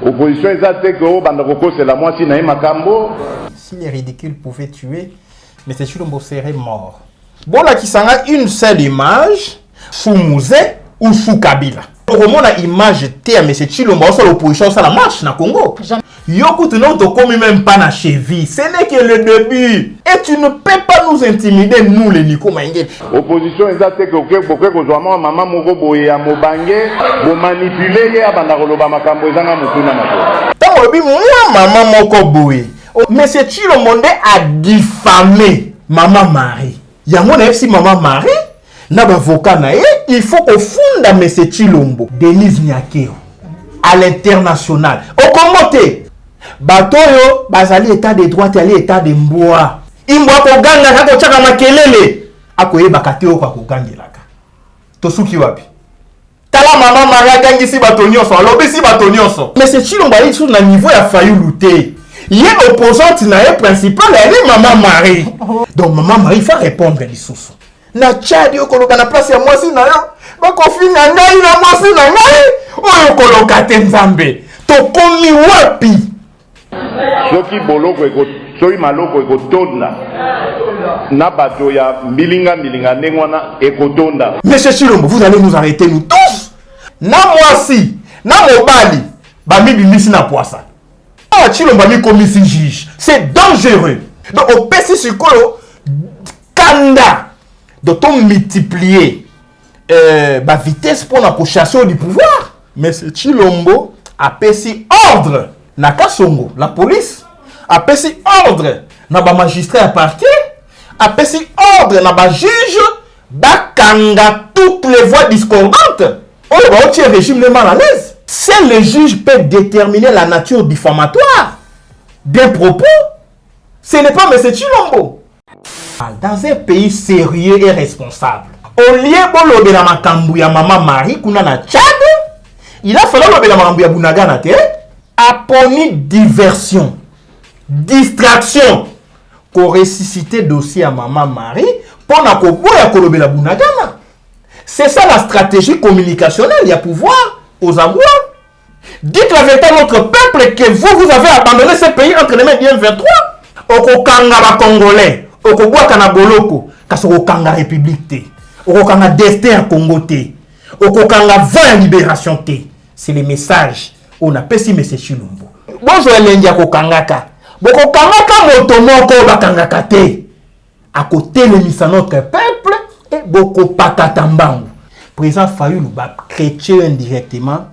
Opposition exacte que Bandakoko c'est la moitié na makambo. Si les ridicules pouvaient tuer, mais c'est Chilombo serait mort. Bon là qui s'en a une seule image sous Mouzé ou sous Kabila. Comment la image T mais c'est Chilombo sur l'opposition ça la marche na Congo. Yoko tu n'as commis même pas na cheville. Ce n'est que le début. Et tu ne peux pas nous intimider nous les Nico Mangé. Opposition exacte que beaucoup que maman moko boye a mobange, bo manipuler ya bandakoloba makambo ezanga mutuna na ko. Tant obi moi maman moko boye. Mais c'est Chilombo a diffamé maman Marie. Yango na si maman Marie na bavocat na il faut qu'on fonde mais c'est Chilombo. Denise Nyakeo à l'international. Au Congo te Batoyo, bazali état de droit, ali état de mboa. Imboa ko ganga kako chaka makelele. Akoye bakate o kwa ko gangelaka. Tosuki wapi? Tala maman Maria gangisi batonyoso, alobi si batonyoso. Mais c'est Chilombo ali sous na niveau ya fayu lutter. Yé opposante na ye principal, elle est maman Marie. Donc maman Marie faut répondre les sous. Na Tchad okoloka na place ya mwasi na yo. Bakofi na ngai na mwasi na ngai. Oyo koloka te nzambe. Tokomi wapi? Soki boloko eko soki maloko ekotonda na bato ya milinga ndengwana ekotonda. Monsieur Chilombo, vous allez nous arrêter nous tous. Na mwasi, na mobali, ba mibimisi na poisa. Ah Chilombo mi komisi juge. C'est dangereux. Donc au PC sikolo kanda doto multiplier ba vitesse pour la chasser du pouvoir. Mais c'est Chilombo a pesi ordre na Kasongo, la police a pesi ordre na ba magistrat à parquet, a pesi ordre na ba juge bakanga toutes les voix discordantes. On va au régime de mal à l'aise. Seul le juge peut déterminer la nature diffamatoire d'un propos. Ce n'est pas M. Chilombo. Dans un pays sérieux et responsable, au lieu de l'obéir à Makambu ya Maman Marie, kuna na Tchad, il a fallu l'obéir à Makambu ya Bunagana, aponi diversion, distraction, pour ressusciter dossier à Maman Marie, pour na koboya kolobela Bunagana. C'est ça la stratégie communicationnelle, il y a pouvoir aux abois. Dites la vérité à notre peuple que vous avez abandonné ce pays entre les mains du M23. Okokanga ba Congolais, okobwaka na boloko, kasi okokanga République te, okokanga destin à Congo te, okokanga vent libération te. C'est le message on a pesi M. Chilombo. Bonjour l'India kokangaka. Bokokangaka moto moko bakangaka te. À côté le mis à notre peuple et boko patatambangu. Président Fayulu ba chrétien indirectement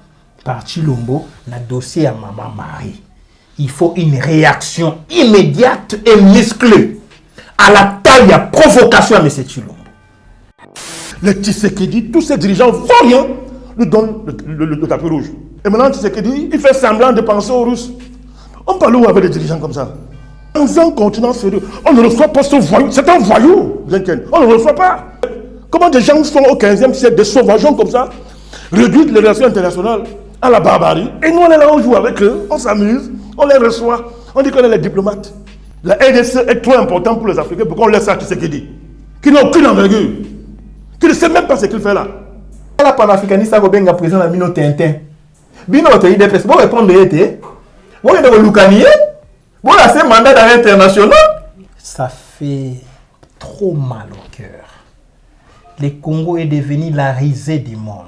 par Chilombo na dossier à Maman Marie. Il faut une réaction immédiate et musclée à la taille de provocation à M. Chilombo. Le Tshisekedi, tous ces dirigeants voyants lui donnent le tapis rouge. Et maintenant Tshisekedi, il fait semblant de penser aux Russes. On parle où avec des dirigeants comme ça? Dans un continent sérieux, on ne reçoit pas ce voyou. C'est un voyou, Blinken. On ne le reçoit pas. Comment des gens sont au 15e siècle, des sauvageons comme ça, réduisent les relations internationales à la barbarie. Et nous, on est là, on joue avec eux, on s'amuse, on les reçoit. On dit qu'on est les diplomates. La RDC est trop importante pour les Africains pour qu'on laisse ça à Tshisekedi, qui n'a aucune envergure, qui ne sait même pas ce qu'il fait là. La panafricaniste a bien président la Mino Tintin. Bino te IDPS, bon répondre de été. Bon il de Loukanier. Bon là c'est mandat d'arrêt international. Ça fait trop mal au cœur. Le Congo est devenu la risée du monde.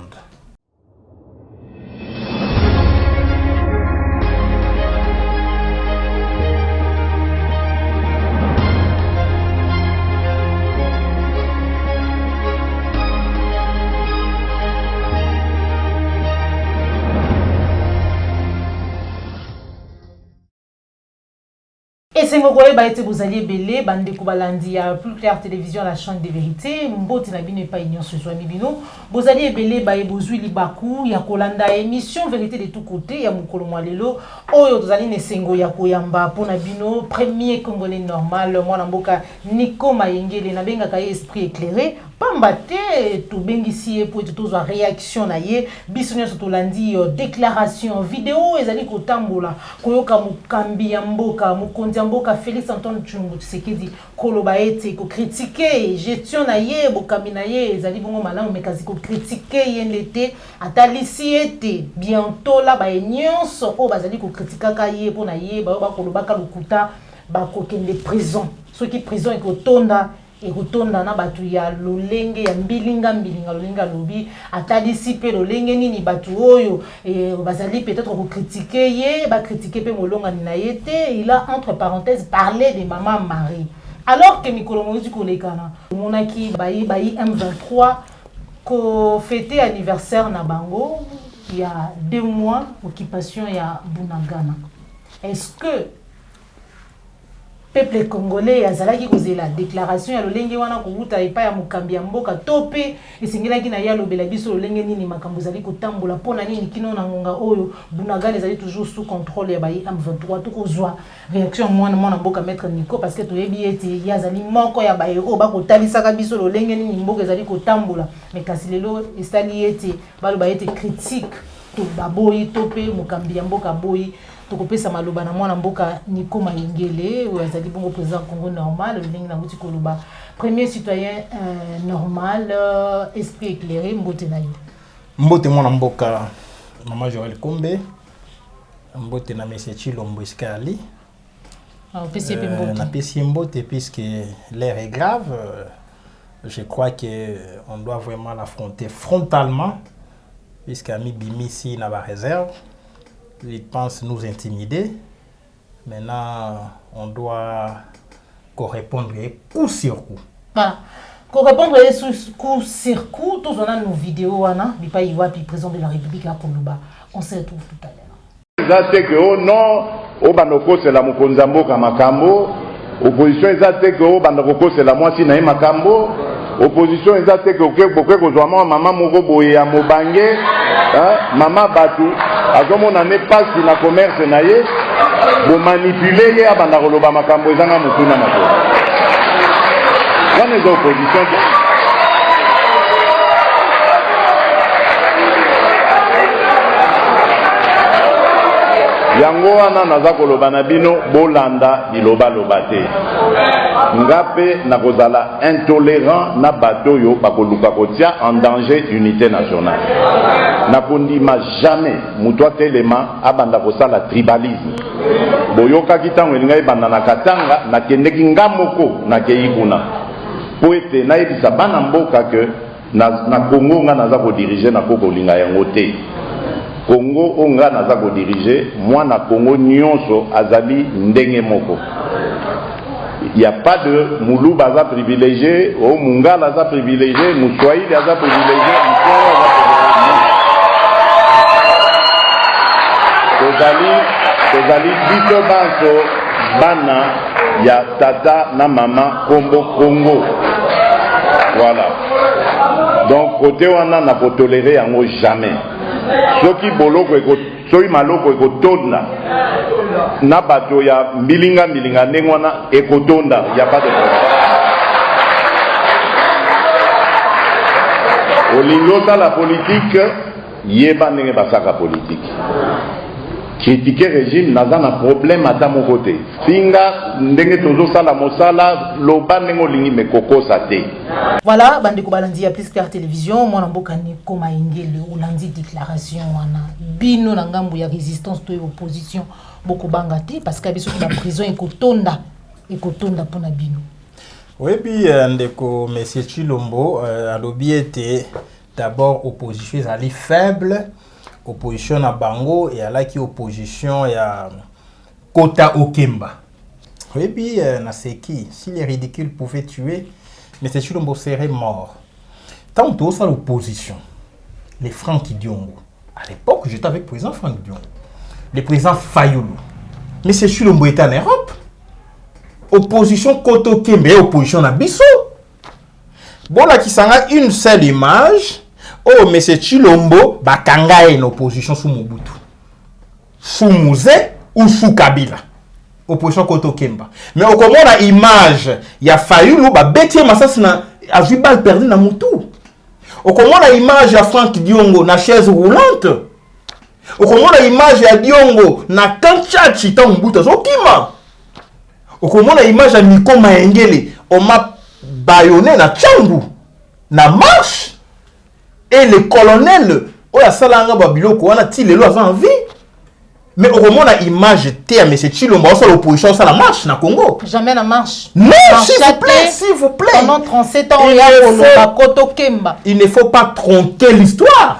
Et c'est ngoko ba été bozali belé bande ko balandi ya plus clair télévision la chaîne de vérité mboti na bino pa union ce soir bino bozali belé ba ebozui libaku ya kolanda émission vérité de tout côté ya mukolo mwalelo oyo tozali ne sengo ya koyamba pona bino premier congolais normal mwana mboka Nico Mayengele na benga ka esprit éclairé pamba te tobengisi ye po ete tozwa réaction na ye biso nyonso tolandi déclaration vidéo ezali kotambola koyoka mokambi ya mboka mokonzi ya mboka Félix Antoine Tshilombo Tshisekedi koloba ete kokritike gestion na ye bokambi na ye ezali bongo malamu me kasi kokritike ye ndete atalisi ete bientôt la baye nyonso oyo bazali kokritikaka ye mpo na ye bayo bakolobaka lokuta bakokende prison soki prison ekotonda na batu ya lolenge ya mbilinga lolenge alobi atalisi pe lolenge nini batu oyo bazali peut-être kokritike ye bakritike pe molongani na ye te. Il a entre parenthèses parlé de maman Marie alors que mikolo mozi kolekana monaki bayi M23 ko fêter anniversaire na bango il y a 2 mois occupation ya Bunagana. Est-ce que peuple congolais azalaki kozela déclaration ya lolenge wana kobuta epa ya mokambi ya mboka tope esengelaki na ya lobela biso lolenge nini makambo ezali kotambola mpona nini kino na ngonga oyo Bunagana ezali toujours sous contrôle ya bayi M23 tokozwa réaction mwana mboka maître Nico parce que toyebi ete yazali moko ya bayi oyo bakotalisaka biso lolenge nini mboka ezali kotambola mais kasi lelo esali ete baloba ete critique to baboyi tope mokambi ya mboka boyi tokopesa maloba na mwana mboka Nico Mayengele oyo azali bongo président Congo normal lolenge na nguti koloba premier citoyen normal esprit éclairé mbote na ye mbote mwana mboka Maman Joël Kombe mbote na monsieur Tshilombo Iskali na pesi mbote puisque l'air est grave. Je crois que on doit vraiment l'affronter frontalement puisque Ami Bimisi n'a pas réserve. Il pense nous intimider. Maintenant, on doit correspondre coup sur coup. Voilà. Correspondre coup sur coup, tous on a nos vidéos, Bipa Iwapi, président de la République à Koluba. On se retrouve tout à l'heure. Ça c'est que oh non, au Banoko c'est la Mokonzambo Kamakambo. Opposition c'est que oh Banoko c'est la moitié na Makambo. Opposition c'est que beaucoup kozwama maman moko boye ya mobange, maman batu. Azomo na ne pas na commerce na ye bo manipuler ye abanda koloba makambo ezanga mutuna mako wana ezo opposition yango wana naza koloba na bino bolanda biloba loba te ngape na kozala intolérant na bato yo bakoluka kotia en danger unité nationale na kondima jamais muto telema abanda kosala tribalisme boyoka kitango elinga ebanda na katanga na kendeki ngamoko na keikuna po ete na yebisa bana mboka ke na Congo nga naza ko diriger na koko linga yango te Congo onga naza ko diriger mwana Congo nyonso azali ndenge moko. Il n'y a pas de Moulou baza privilégié, ou Mungal baza privilégié, Moussoaïd baza privilégié, Tozali biso banso bana ya tata na mama Kombo Congo. Voilà. Donc côté wana na ko tolérer yango jamais. Soki boloko soki maloko ekotonda na bato ya mbilinga ndenge wana ekotonda ya pas de problème. Olingo la politique yeba ndenge basaka politique. Critiquer régime naza na problème ata mon côté. Singa ndenge tozo sala mosala loba ndenge olingi mekokosa te. Voilà, bandeko balandi ya plus clair télévision, mwana mboka Nico Mayengele olandi déclaration wana bino na ngambu ya résistance to opposition boko bangati parce que biso na prison ekotonda pona bino. Oui, puis ndeko monsieur Tshilombo alobi ete d'abord opposition ezali faible, opposition na bango et alaki opposition ya Kota Okemba. Oui, puis na seki si les ridicules pouvaient tuer, mais c'est Tshilombo serait mort. Tant que ça l'opposition, les Franck Diongo. À l'époque, j'étais avec le président Franck Diongo. Le président Fayoulou. Mais c'est Tshilombo était en Europe. Opposition Koto Kembe, opposition à Bissau. Bon, là, qui s'en a une seule image. Oh, mais c'est Tshilombo, bakanga une opposition sous Mobutu. Sous Mouzé ou sous Kabila. Opposition Koto Kemba. Mais au comment la image, il y a Fayoulou, bah, Bétier Massas na azwi balle perdu na mutu. Okomona image ya Frank Diongo na chaise roulante. Okomona image ya Diongo na kanchachi ta mbuta zokima. Okomona image ya Nico Maengele oma bayonné na Tchangu na marche. Et le colonel oya salanga babiloko wana ti lelo aza en vie. Mais okomona image te à M. Tshilombo sur l'opposition ça la marche na Congo. Jamais la marche. Non, s'il vous plaît. Pendant 37 ans, il ne faut pas tronquer l'histoire.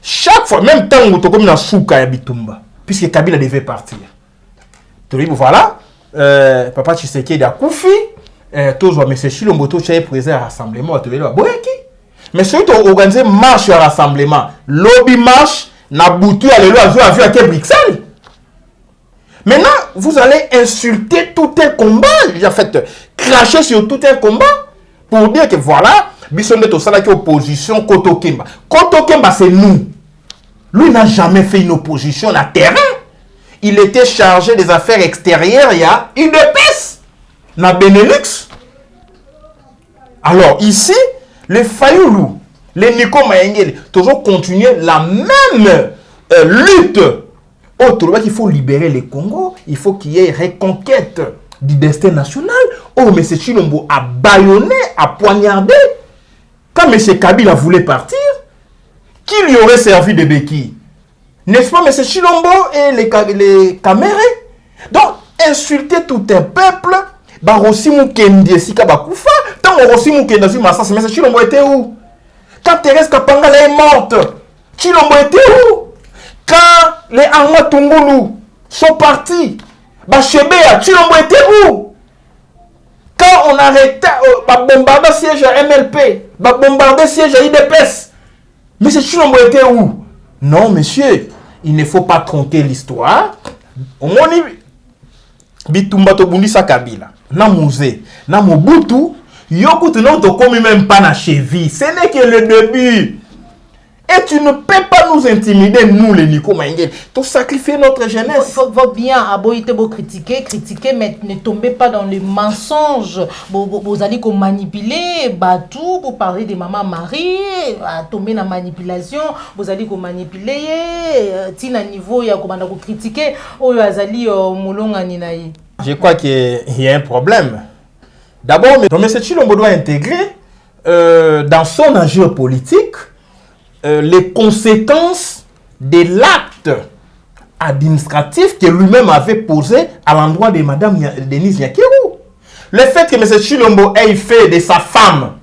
Chaque fois, même tant que comme dans Souka ya Bitumba, puisque Kabila devait partir. Voilà, Papa Tshisekedi a Koufi, tous M. Tshilombo to chay présent à rassemblement, mais celui qui a organisé marche à rassemblement, lobby marche, na boutu à l'élo a vu à quel Bruxelles. Maintenant, vous allez insulter tout un combat, en fait, cracher sur tout un combat pour dire que voilà, Bissonnet au salaire qui opposition Koto Kemba. Koto Kemba, c'est nous. Lui n'a jamais fait une opposition à terrain. Il était chargé des affaires extérieures, il y a une UDPS, na Benelux. Alors ici, les Fayoulou, les Nico Maengele, toujours continuer la même lutte. Autre qu'il faut libérer le Congo, il faut qu'il y ait reconquête du destin national. Oh, M. Tshilombo a bâillonné, a poignardé. Quand M. Kabila voulait partir, qui lui aurait servi de béquille? N'est-ce pas M. Tshilombo et les Camérés? Donc, insulter tout un peuple, Barosimu Kendi Sika Bakoufa, tant Barosimu Kendi Massas, M. Tshilombo était où? Quand Thérèse Kapangala est morte, Tshilombo était où? Quand les Arma Tungulu sont partis, Bachebea, Tshilombo était où? Quand on arrêtait, bombardé le siège à MLP, bombardé le siège à IDPS, mais Tshilombo était où? Non, monsieur, il ne faut pas tronquer l'histoire. On dit, Bitumba Tobundisa Kabila, na Mouzé, na Mobutu, Yokutu non to comme même pas na cheville. Ce n'est que le début. Et tu ne peux pas nous intimider, nous les Nico Maengele. Tu sacrifies notre jeunesse. Faut bien aboiter, critiquer, mais ne tombez pas dans les mensonges. Vous allez manipuler, batou, pour parler de maman Marie, tomber dans la manipulation, vous allez manipuler, tina niveau, il y a critiquer, ou azali moulonga ninaï. Je crois qu'il y a un problème. D'abord, M. Tshilombo doit intégrer dans son enjeu politique les conséquences de l'acte administratif que lui-même avait posé à l'endroit de Mme Denise Nyakirou. Le fait que M. Tshilombo ait fait de sa femme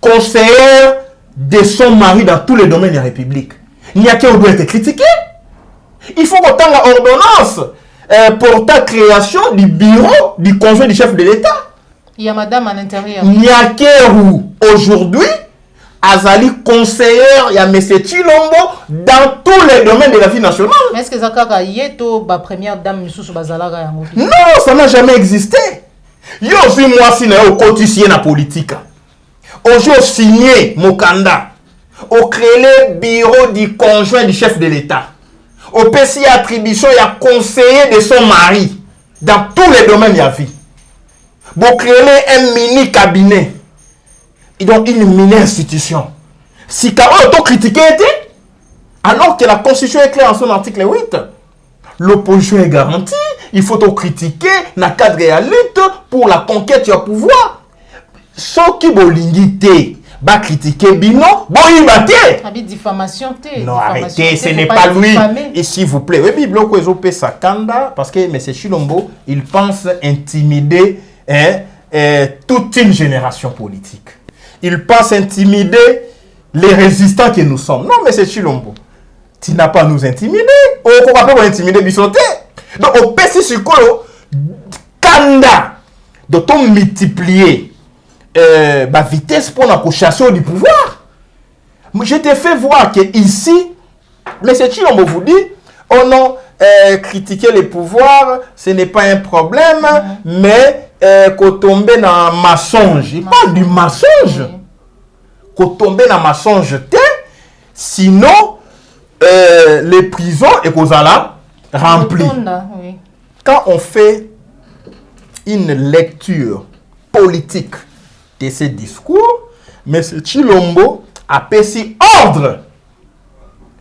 conseillère de son mari dans tous les domaines de la République, Nyakirou doit être critiqué. Il faut qu'autant l'ordonnance portant création du bureau du conjoint du chef de l'État. Il y a madame à l'intérieur. Nyakirou, aujourd'hui, Azali conseillère, il y a M. Tshilombo dans tous les domaines de la vie nationale. Mais est-ce que Zakaka Yeto, la première dame, non, ça n'a jamais existé. Yo aussi, moi, si je suis cotisé dans la politique. Aujourd'hui, signé Mokanda. Au créé le bureau du conjoint du chef de l'État. Au PC attribution, il y a conseiller de son mari dans tous les domaines de la vie. Vous créez un mini cabinet. Et donc une mini institution. Si Karo a critiqué, alors que la Constitution est claire en son article 8, l'opposition est garantie, il faut critiquer dans le cadre de la lutte pour la conquête du pouvoir. Ce qui est va critiquer Bino, bon il va diffamation. Non, arrêtez, ce n'est pas lui. Et s'il vous plaît, oui, Bloko Ezopé Sakanda, parce que M. Tshilombo, il pense intimider toute une génération politique. Il pense intimider les résistants que nous sommes. Non, M. Tshilombo, tu n'as pas à nous intimider. On ne peut pas intimider Bissonté. Donc, au PC Sukolo, Kanda, de ton multiplier ma vitesse pour la chasser du pouvoir. Je te fais voir que ici, M. Tshilombo vous dit, oh non, critiquer les pouvoirs, ce n'est pas un problème, mais qu'on tombe dans un mensonge. Il parle du mensonge. Qu'on tombe dans un mensonge, sinon, les prisons et qu'on a remplies. Quand on fait une lecture politique de ce discours, M. Chilombo a passé ordre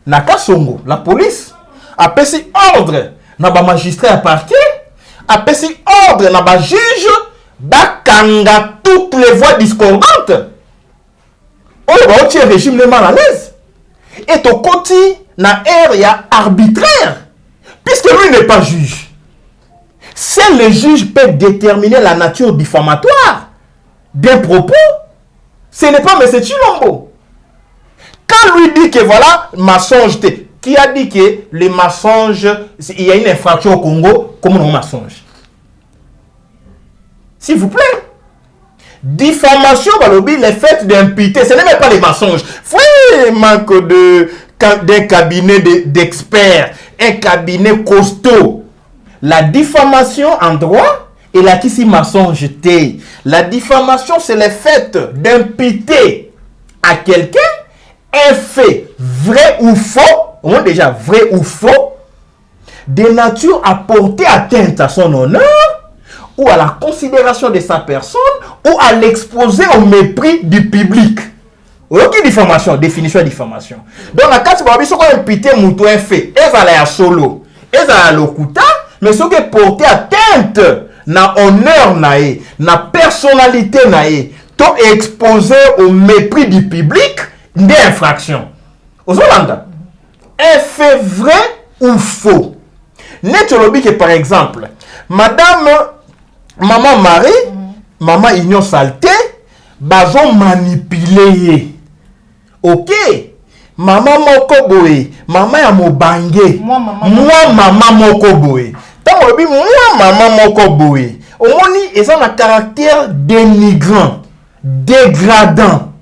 na Kasongo, la police a passé ordre na ba magistrat à parquet, a passé ordre na ba juge, bakanga toutes les voix discordantes. On va au régime de mal à l'aise. Et au côté na area arbitraire, puisque lui n'est pas juge. Seul le juge peut déterminer la nature diffamatoire d'un propos. Ce n'est pas M. Chilombo. Quand lui dit que voilà, mensonge, qui a dit que les mensonges, il y a une infraction au Congo, comment on mensonge? S'il vous plaît. Diffamation, les faits d'imputer, ce n'est même pas les mensonges. Oui, manque d'un cabinet d'experts, un cabinet costaud. La diffamation en droit et la qui mensonge. La diffamation, c'est le fait d'imputer à quelqu'un un fait vrai ou faux, au moins déjà vrai ou faux, de nature à porter atteinte à son honneur ou à la considération de sa personne ou à l'exposer au mépris du public. Aucune diffamation, définition de diffamation. Donc, la carte, si on imputer un fait, elle va aller solo, elle va aller lokuta, mais ce qui est porté atteinte na honneur nae, na personnalité nae, to exposé au mépris du public, d'infraction. Aux Hollandais, un fait vrai ou faux. Netolobi que par exemple, Maman Marie, Maman Ignon Salté, bazon manipulé. Ok. Maman moko boye, maman ya mobange. Moi maman moko boye. Tangolobi moi maman moko boye. Omoni ils ont un caractère dénigrant, dégradant,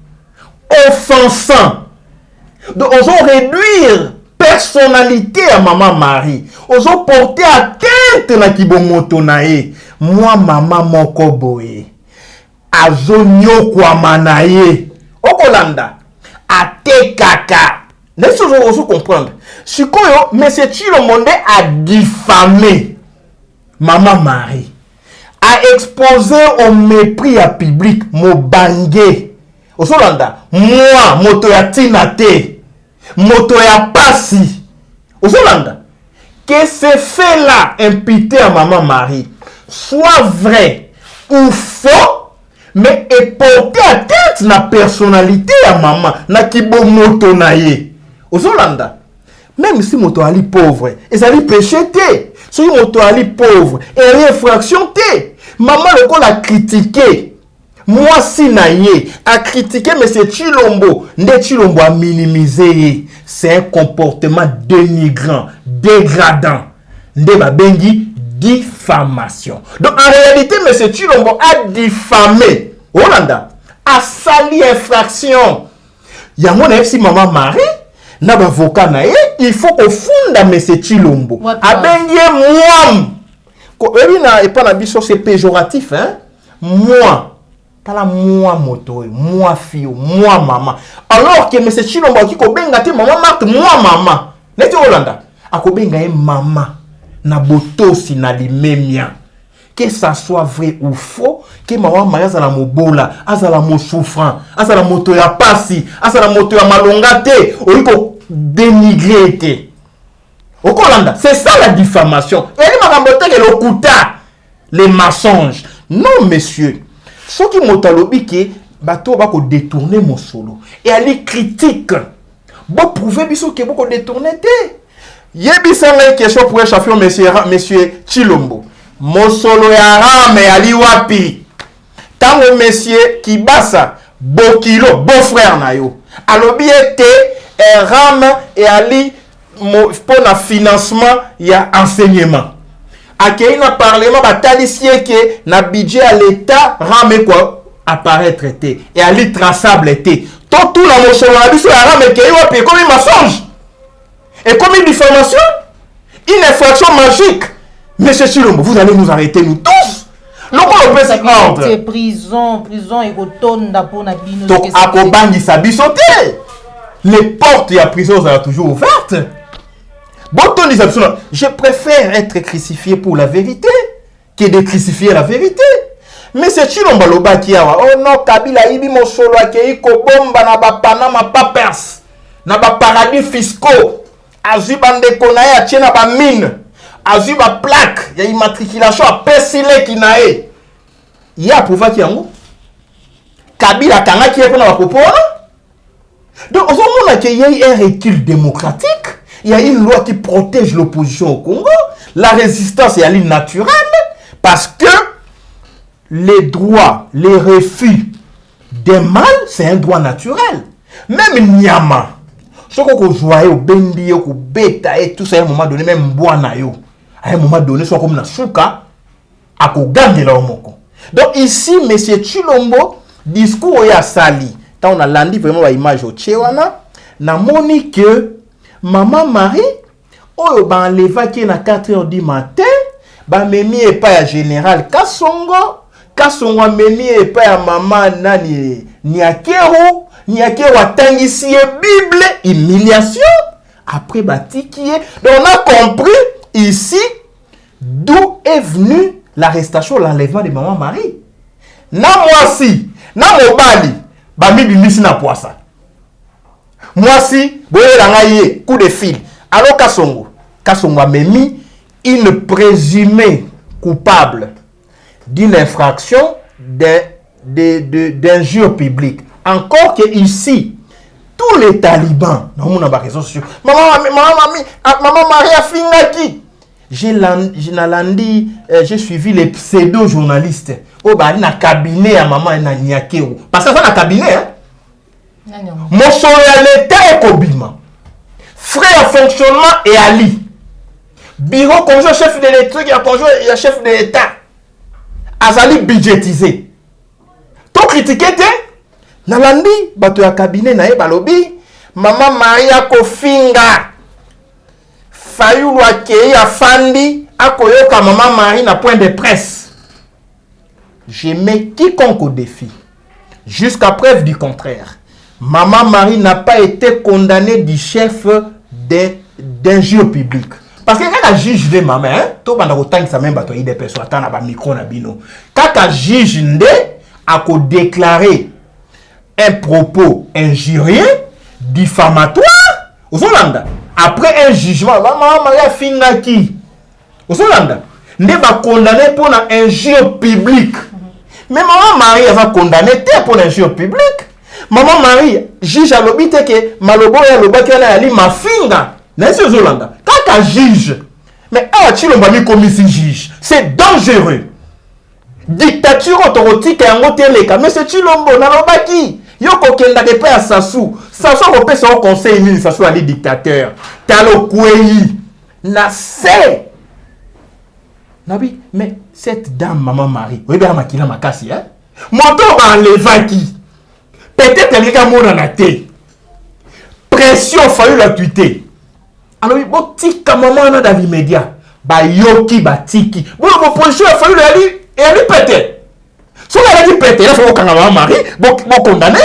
offensant. Donc on va réduire personnalité à Maman Marie. On va porter atteinte na kibomoto nae. Moi maman moko boye. Azonyo kwa manaye. Okolanda. Ate kaka. Laissez-vous aussi comprendre. Sikoyo, M. Chilombo a diffamé Maman Marie. A exposé au mépris à public Mobange. Osolanda, moi, moto ya tinate, moto ya pasi. Osolanda, que ce fait-là imputé à Maman Marie soit vrai ou faux, mais est porté atteinte na personnalité à maman, na kibo moto na ye. Osolanda, même si moto ali pauvre, et ça lui péché té. Si moto ali pauvre, et infraction té. Maman le qu'on a critiqué. Moi si na ye, a critiqué M. Chilombo. Nde Chilombo a minimisé. C'est un comportement dénigrant, dégradant. Nde babengi diffamation. Donc en réalité, M. Chilombo a diffamé Hollanda, a sali infraction. Il y a mon si Maman Marie, n'a pas avocat nae, il faut qu'on fonde M. Chilombo. A benye moi. Et pas la biso c'est péjoratif, hein? Moi. Tala moi moto, moi fille, moi maman. Alors que M. Chilombo qui ko benga te maman Marthe, moi maman. Neti Hollanda, a ko benga maman. Na botosi na limemia. Que ça soit vrai ou faux, que maman Marie azala mobola, azala mo souffrant, azala moto ya pasi, azala moto ya malongate, oliko dénigrer te. Okolanda, c'est ça la diffamation. Et il m'a raconté que le kuta, les mensonges. Non monsieur, ce qui m'a dit que bateau va détourner mon solo et aller critique. Bon prouver biso que beaucoup détourner te. Yebisanga question pour échaffer monsieur Chilombo. Mosolo ya rame ali wapi. Tango monsieur Kibasa Bokilo, beau-frère na yo. Alobi ete rame et ali pour le financement ya enseignement. Akei na parlement batalisie que na budget à l'état rame quoi apparaître té et ali traçable té. Tout la mosolo na biso ya rame ke yo pe comme mensonge. Et comme une diffamation, une infraction magique. Monsieur Chilombo, vous allez nous arrêter, nous tous. On peut se prison et rotonda pour na bino. Donc, à Kobangi Sabisote, les portes de la prison sont toujours ouvertes. Je préfère être crucifié pour la vérité que de crucifier la vérité. Monsieur Chilombo lobaki awa oh non Kabila ibi mosolo akei kobomba na ba Panama Papers na ba paradis fiscaux azwi bandeko na ye atie na ba mine azwi ba plaque ya immatriculation apesi leki na ye ye aprouvaki yango Kabila akangaki ye mpo na bapopo wana. Donc ozomona ke ye un recul démocratique. Il y a une loi qui protège l'opposition au Congo. La résistance est naturelle parce que les droits, les refus des mâles, c'est un droit naturel. Même Nyama, ce qu'on voit au Bendi, au Beta et tout ça, à un moment donné, même Boanayo, à un moment donné, soit comme la Souka, à Kogande la Omoko. Donc ici, M. Chilombo, discours ya sali. Tant on a landi vraiment l'image au Tchewana, na moni que Maman Marie, oyo ba enleva ki na 4h du matin, ba memi epa ya général Kasongo memi epa ya maman nani Niakero atangisi ye Bible, humiliation, après batikiye. Donc on a compris ici d'où est venue l'arrestation, l'enlèvement de Maman Marie. Na mwasi, na mobali, ba mibimisi na poisa. Mwasi, boye la ngaye, coup de fil. Alors Kasongo a memi une présumée coupable d'une infraction d'injure publique. Encore que ici, tous les talibans, Maman Marie a fini. J'ai suivi les pseudo-journalistes. Oh, bah, il y a un cabinet à Maman Niakero. Parce que ça, un cabinet, hein? Mon solennité est Kobima. Frère fonctionnement et Ali. Bureau conjoint chef de l'État, il y a conjoint chef de l'État. Azali budgétisé. Tout critiqué, Nalandi, bato ya cabinet na balobi, Maman Maria Kofinga. Fayulu akei afandi, akoyoka Maman Marie na point de presse. Je mets quiconque au défi. Jusqu'à preuve du contraire. Maman Marie n'a pas été condamnée du chef d'injure publique. Parce que quand la juge de maman, tout le monde a même battu des personnes à micro na bino. Quand la juge a déclaré un propos injurieux, diffamatoire, aux Hollandais. Après un jugement, Maman Marie a fini qui? Aux Hollandais. Ne va condamner pour l'injure publique. Mais Maman Marie va condamner pour l'injure publique. Maman Marie, juge à l'obité que Malobo et l'obité à l'ali ma finga. N'est-ce pas Zolanda? Quand un juge, mais ah, tu l'as mis comme ici juge, c'est dangereux. Dictature autorotique et en hôtel, mais c'est Chilombo, Nalobaki. Yoko Kenda de Père Sassou. Sassou repère son conseil, il Sassou ali dictateur. Talo Kouei. Nassé. Nabi, mais cette dame, Maman Marie, oui, bien, Makila Makasi, hein? Moto va enlever qui? Peut-être qu'elle a mon anaté. Pression, fallu la tweeter. Alors, bon, tika maman dans l'immédiat. Ba yoki, ba tiki. Bon, position, il a fallu la dire, et elle lui péter. Si elle a dit péter, il faut qu'on a Marie, bon condamné.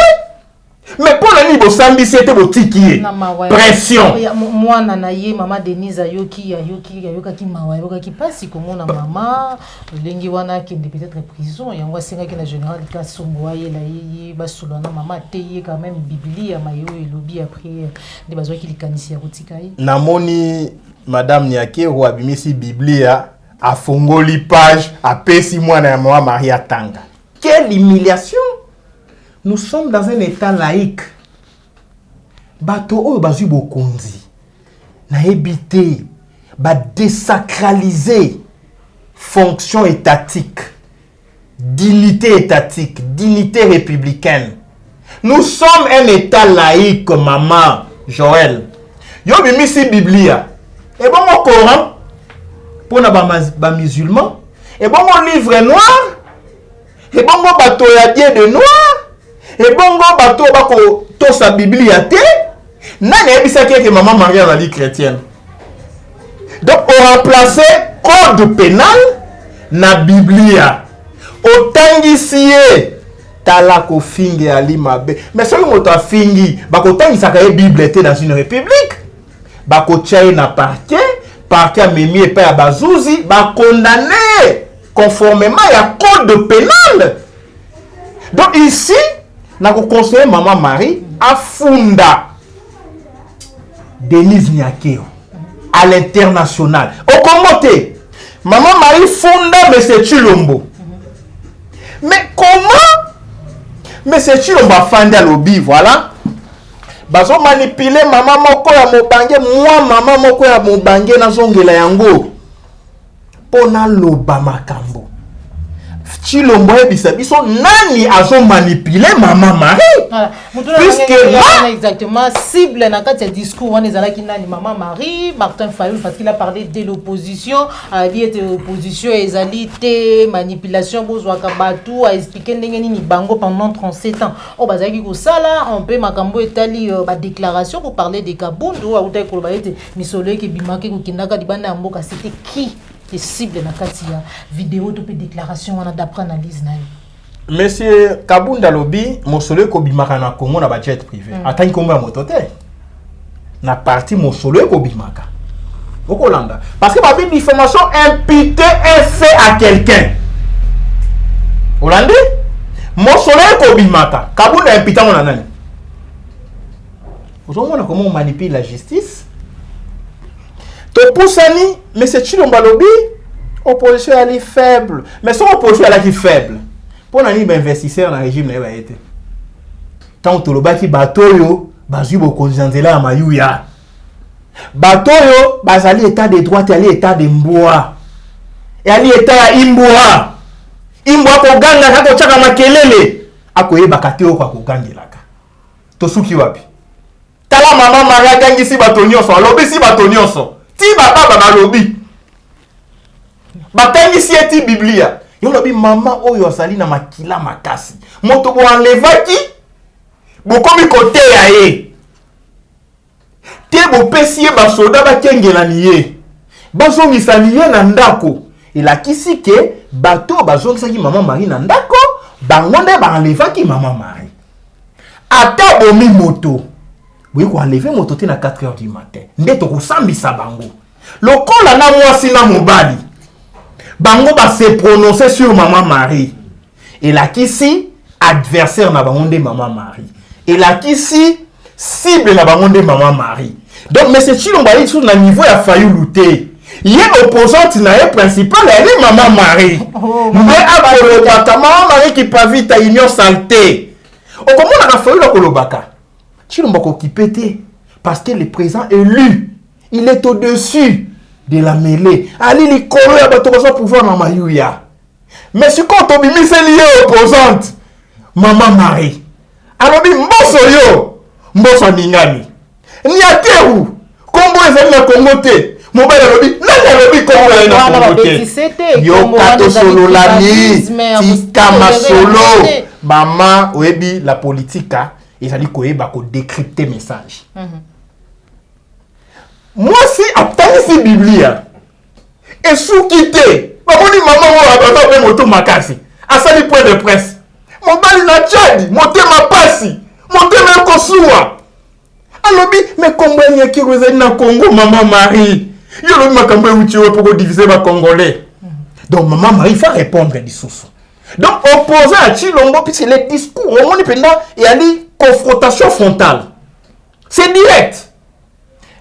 Mais pour la niveau samedi, c'était votre tiki. Pression. Moi, nanaye, maman Denise, yoki ki mawa, yoki passe, comme on a maman, lengi wana qui est peut-être prison, et on voit c'est que la générale Kasongo aye la yi basulana maman teye quand même biblia mayo et lobby après des besoins qui likanisi ya rotikai. Namoni madame Niakero abimisi biblia a fongoli page a pesi mwana ya Maman Marie atanga. Quelle humiliation! Nous sommes dans un état laïque. Bato oyo bazui bokonzi. Na ebité, ba désacraliser fonction étatique, dignité étatique, dignité républicaine. Nous sommes un état laïque, maman Joël. Yo bimisi Biblia. Et bon mon Coran pour na ba musulman. Et bon mon livre noir. Et bon mon bateau ya Dieu de noir. Et bongo bateau bako to sa Biblia te. Nani ebisa que Maman Marie a la chrétienne. Donc on remplace code pénal na Biblia. Otangisie talako fingi ali mabe. Mais celui qui a fingi, bako tangisa ka Bible te dans une république. Bako tchaye na parquet a memi et pa bazouzi, ba condamné. conformément à code pénal. Donc ici, nous avons conseillé Maman Marie à Funda Denise Nyakeo à l'international. Au commenté, Maman Marie Funda M. Chilombo. Mais comment M. Chilombo a fondé lobby, voilà. Bazo manipuler maman moko ya mobange, moi maman moko ya mobange na zongela yango. Pona loba makambo. Chilombo ebisa biso nani azo manipuler Maman Marie. Voilà. Puisque là exactement cible dans quatre discours on est allé nani Maman Marie, Martin Fayulu parce qu'il a parlé de l'opposition, il était opposition ezalité, manipulation bozwa kabatu a expliquer ndenge nini bango pendant 37 ans. Oh bazaki ko sala, on peut makambo etali ba déclaration pour parler de Kabundu ou ta ko ba ete misolo ke bimake ko kindaka dibanda mboka c'était qui les cibles na katia vidéo to pe déclaration on a d'après analyse na. Monsieur Kabunda Lobi, Mosolo ko bimaka na Congo na ba jet privé. Atani ko mba motote. Na parti Mosolo ko bimaka. Au Hollande. Parce que ma vie diffamation imputée un fait à quelqu'un. Hollandais Mosolo ko bimaka. Kabunda imputé mon nani. Vous voyez comment on manipule la justice. To poussani, mais c'est Chilombo Lobi, opposition elle est faible. Mais son opposition elle est faible. Pour un investisseur dans le régime, il a été. Tant que le baki batoyo, bazu boko nzanzela mayuya. Batoyo, bazali état de droit, ali état de mboa. Et ali état ya imboa. Imboa ko ganga kako chaka makelele. Ako yeba kateo kwa kogangelaka. Tosuki wapi? Tala Maman Marie gangi si batonyoso, lobi si batonyoso. Ti baba ba lobi. Batangi si eti Biblia. Yo lobi maman oyo asali na makila makasi. Moto bo enlevaki. Bo komi kote ya ye. Te bo pesie ba soda ba kengela niye. Bazongisa niye na ndako. Elakisi ke bato bazongisaki Maman Marie na ndako, bangonde ba enlevaki Maman Marie. Ata bomi moto. Oui, ko enlever moto te na 4h du matin. Ndeto ko sambisa bango. Lokola na mwasi na mobali. Bango ba se prononcer sur Maman Marie. Et là qu'ici adversaire na bangonde Maman Marie. Et là qu'ici cible na bangonde Maman Marie. Donc mais c'est Chilombo ali sous na niveau ya Fayulu te. Il est opposante na ye principal elle est Maman Marie. Mais akolobaka Maman Marie qui pas vite à union santé. O comment na Fayulu kolobaka. Chilombo ko kipete parce que le président élu, il est au-dessus de la mêlée. Ali li kolo ya bato ko pouvoir na mayuya. Mais si quand on bimi c'est lié opposante Maman Marie. Alobi mboso yo, mboso ningani. Ni ateru. Kombo ezali na Congo te. Mobile alobi, nani alobi Congo ezali na Congo te. Yo kato solo lani, tika masolo. Maman oebi la politique. Et ça dit qu'on va décrypter message. Moi si attends si Biblia et sous quitter. Maman dit maman on va pas moto makasi. À ça du point de presse. Mon bali na Tchad, monter ma passi, monter ma kosuwa. Alobi mais combien qui vous êtes dans Congo Maman Marie. Yo le makambo uchiwe pour diviser les Congolais. Donc Maman Marie il faut répondre des sources. Donc opposé à Chilombo puisque les discours au monde pendant il y a confrontation frontale. C'est direct.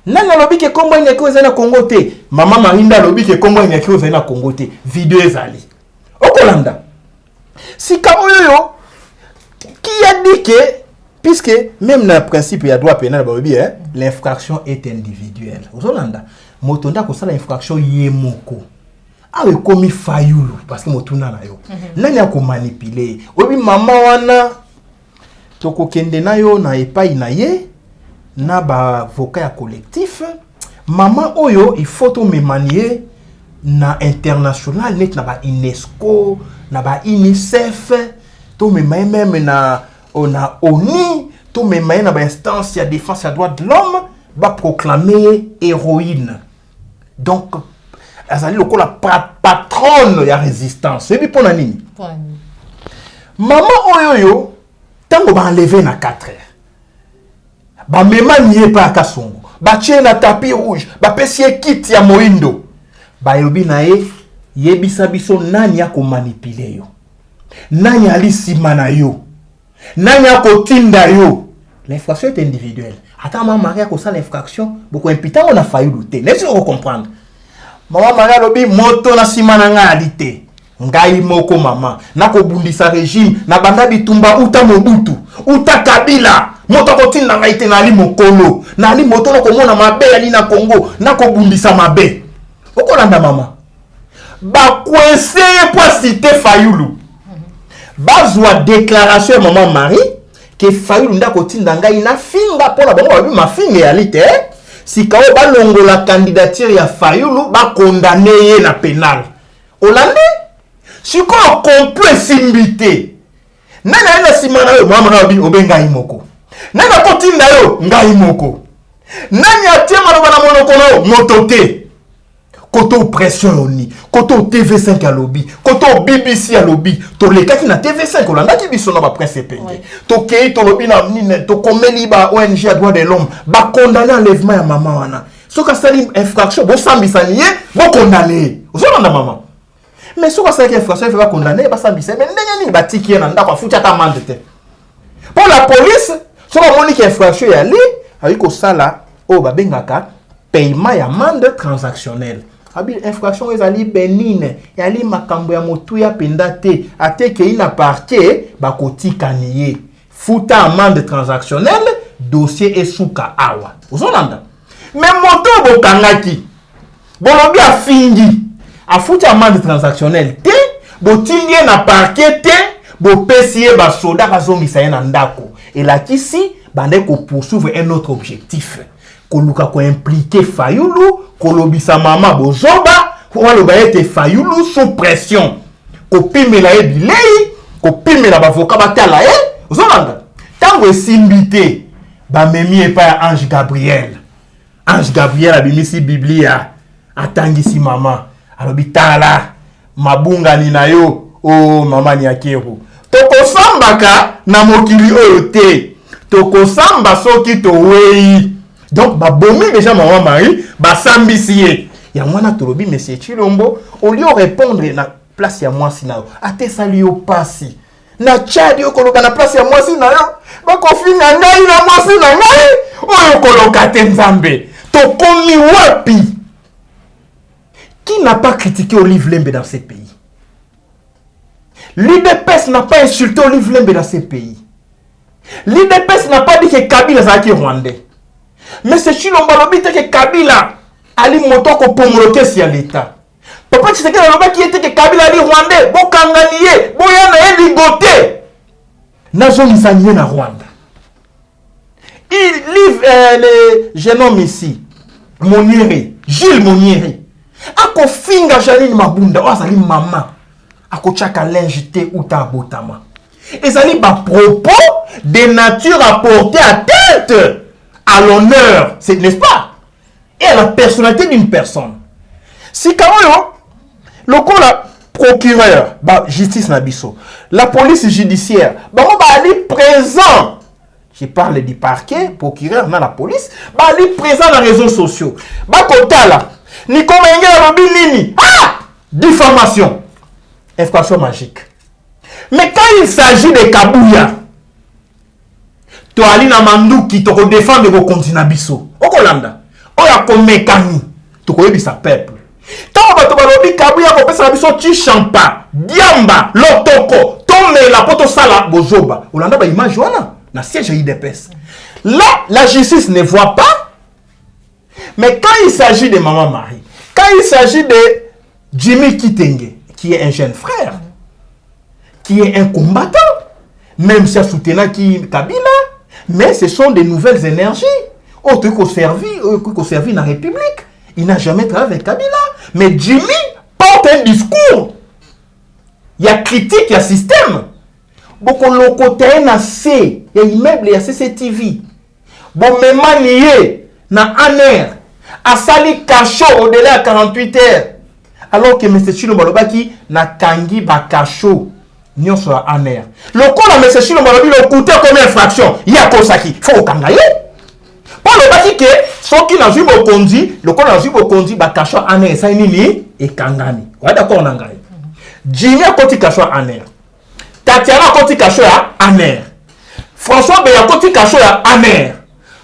Nanga lobi ke kombo ina ko zana Congo te. Maman Marinda lobi ke kombo ina ko zana Congo te. Vidéo ezali. Okolanda. Si kaoyo qui a dit que puisque même dans le principe il y a droit pénal l'infraction est individuelle. Okolanda. Motonda ko sala infraction yemoko. Awe komi Fayulu parce que motuna na yo. Nani a ko manipuler. Obi maman wana toko kende na yo na epai na ye na ba avocat collectif maman oyo il faut to me manier na international net na ba UNESCO na ba UNICEF to me même na ona ONU to me na ba instance ya défense des droits de l'homme ba proclamer héroïne. Donc azali lokola patronne ya résistance. Et puis pour nani maman oyo yo tango ba enlever na 4 heures. Ba mema nié pa kasongo. Ba tie na tapis rouge, ba pesie kit ya moindo. Ba yobi na e yebisa biso nani ya manipule yo, nani ali sima na yo, nani ya kotinda yo. L'infraction est individuelle. Attends, maman Maria ko ça l'infraction, beaucoup imputant on a failli lutter. Laisse vous comprendre. Maman Maria lobi moto na sima na nga alite. Ngai moko mama, na ko bundisa régime, na banda bitumba uta Mobutu, uta Kabila. Moto ko tinda ngai te na ali mokolo, na ali moto ko mona mabe ali na Congo, na ko bundisa mabe. Okolanda mama. Ba coincé pour citer Fayulu. Bazwa déclaration maman Marie que Fayulu ndako tinda ngai na finga pona bango babi mafinga ya lite. Si kao ba longo la candidature ya Fayulu ba condamné ye na pénal. Olande si ko complot simbité. Nana ina simana yo mama babi obenga imoko. Nana ko tinda yo ngai moko. Nani atia maloba na monoko no motote. Koto pression oni, koto TV5 à lobby, koto BBC à lobby, to le kaki na TV5 olanda ki biso na ba presse penge. To kei to lobby na nine, to komeli ba ONG à droit de l'homme, ba condamner enlèvement ya maman wana. Soka sali infraction, bo sambisa nié, bo condamner. Ozolanda maman. Mais soka sali infraction, il faut pas condamner, ba sambisa, mais ndenge ni ba tiki na ndako futi ata amende te. Pour la police, soka moni ki infraction ya li, ayiko sala o ba bengaka paiement ya amende transactionnelle. Abi infraction ezali benine yali makambo ya motu ya pendate ateke ina parquet bakotika niye futa amende transactionnelle dossier esuka awa ozolanda mais moto bokangaki bolobi afingi afuta amende transactionnelle te botindie na parquet te bopesiye basoda kazongisa ye na ndako elakisi bande ko poursuivre un autre objectif koluka ko impliquer Fayulu kolobisa mama bozoba pour aloba ete Fayulu sous pression kopimela e bilei kopimela bavoka batala e ozolanda tango esimbité bamemi epa ya Ange Gabriel abimisi Biblia atangisi mama alobi tala mabungani na yo o mama ni akeru tokosambaka na mokili oyo te tokosamba soki towei. Donc, babomi déjà maman Marie, basambisiye. Ya mwana tolobi monsieur Chilombo, au lieu de répondre na place ya moi sinao, ate sali yo pasi. Na Tchad yo koloka na place ya moi sinao, ba kofinga ngai na moi sinao, oyo koloka te nzambe. To komi wapi? Qui n'a pas critiqué Olive Lembe dans ces pays? L'UDPS n'a pas insulté Olive Lembe dans ces pays. L'UDPS n'a pas dit que Kabila zaki rwandais. Mais c'est Chilombo lobi te que Kabila ali moto ko pomoloke si à l'état. Papa Tshisekedi loba qui était que Kabila ali rwandais, bo kanganiye, bo yana e ligoté. Nazo misaniye na Rwanda. Il livre le jeune homme ici, Moniere, Gilles Moniere. Ako finga Janine Mabunda, azali maman. Ako chaka linge te uta botama. Ezali ba propos de nature à porter atteinte à l'honneur, c'est n'est-ce pas? Et à la personnalité d'une personne. Si quand le procureur, justice nabiso, la police judiciaire, on va aller présent. Je parle du parquet, procureur, dans la police, va aller présent dans les réseaux sociaux. Bakotala, ni comme nini, diffamation, infraction magique. Mais quand il s'agit de Kabouya, to ali na manduki to ko défendre ko continent biso okolanda oya ko mekani to ko yebisa peuple to bato balobi Kabouya ko pesa biso ti champa diamba lotoko tombe la poto sala bozoba olanda ba image wana na siège IDPS. Là la justice ne voit pas, mais quand il s'agit de maman Marie, quand il s'agit de Jimmy Kitenge qui est un jeune frère, qui est un combattant, même si soutenant qui Kabila, mais ce sont des nouvelles énergies. Autre qu'on servi dans la République. Il n'a jamais travaillé avec Kabila. Mais Jimmy porte un discours. Il y a critique, il y a système. Beaucoup de côté, il y a C, il y a immeuble, il y a CCTV. Bon, même manié, na aner, à sali cachot au-delà de 48 heures. Alors que M. Chilo Balobaki n'a kangi ba cachot. Nyon soit aner. Le coup là, M. Chilo Balobi, le coûté comme infraction. Il y a Kosaki. Faut kangaye. Pour le baki que, ceux qui n'ont jamais conduit, le coup n'a jamais conduit ba cachot aner. Ça y est, et Kangani. Ouais, d'accord, on a gagné. Jimmy a côté cachot à Aner. Tatiana a côté cachot à Aner. François Béa a côté cachot à Aner.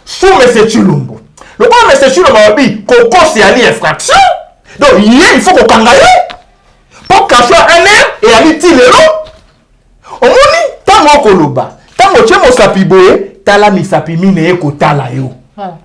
Sous M. Chilombo. Le quoi M. Chilombo a dit qu'on considère l'infraction. Donc, il faut qu'on kangaye. Pour cachot à Aner et à l'itinéro. Au moins, tant qu'on koloba. Tant qu'on tient mon sapiboé, tala mi sapimine eko tala yo. Voilà.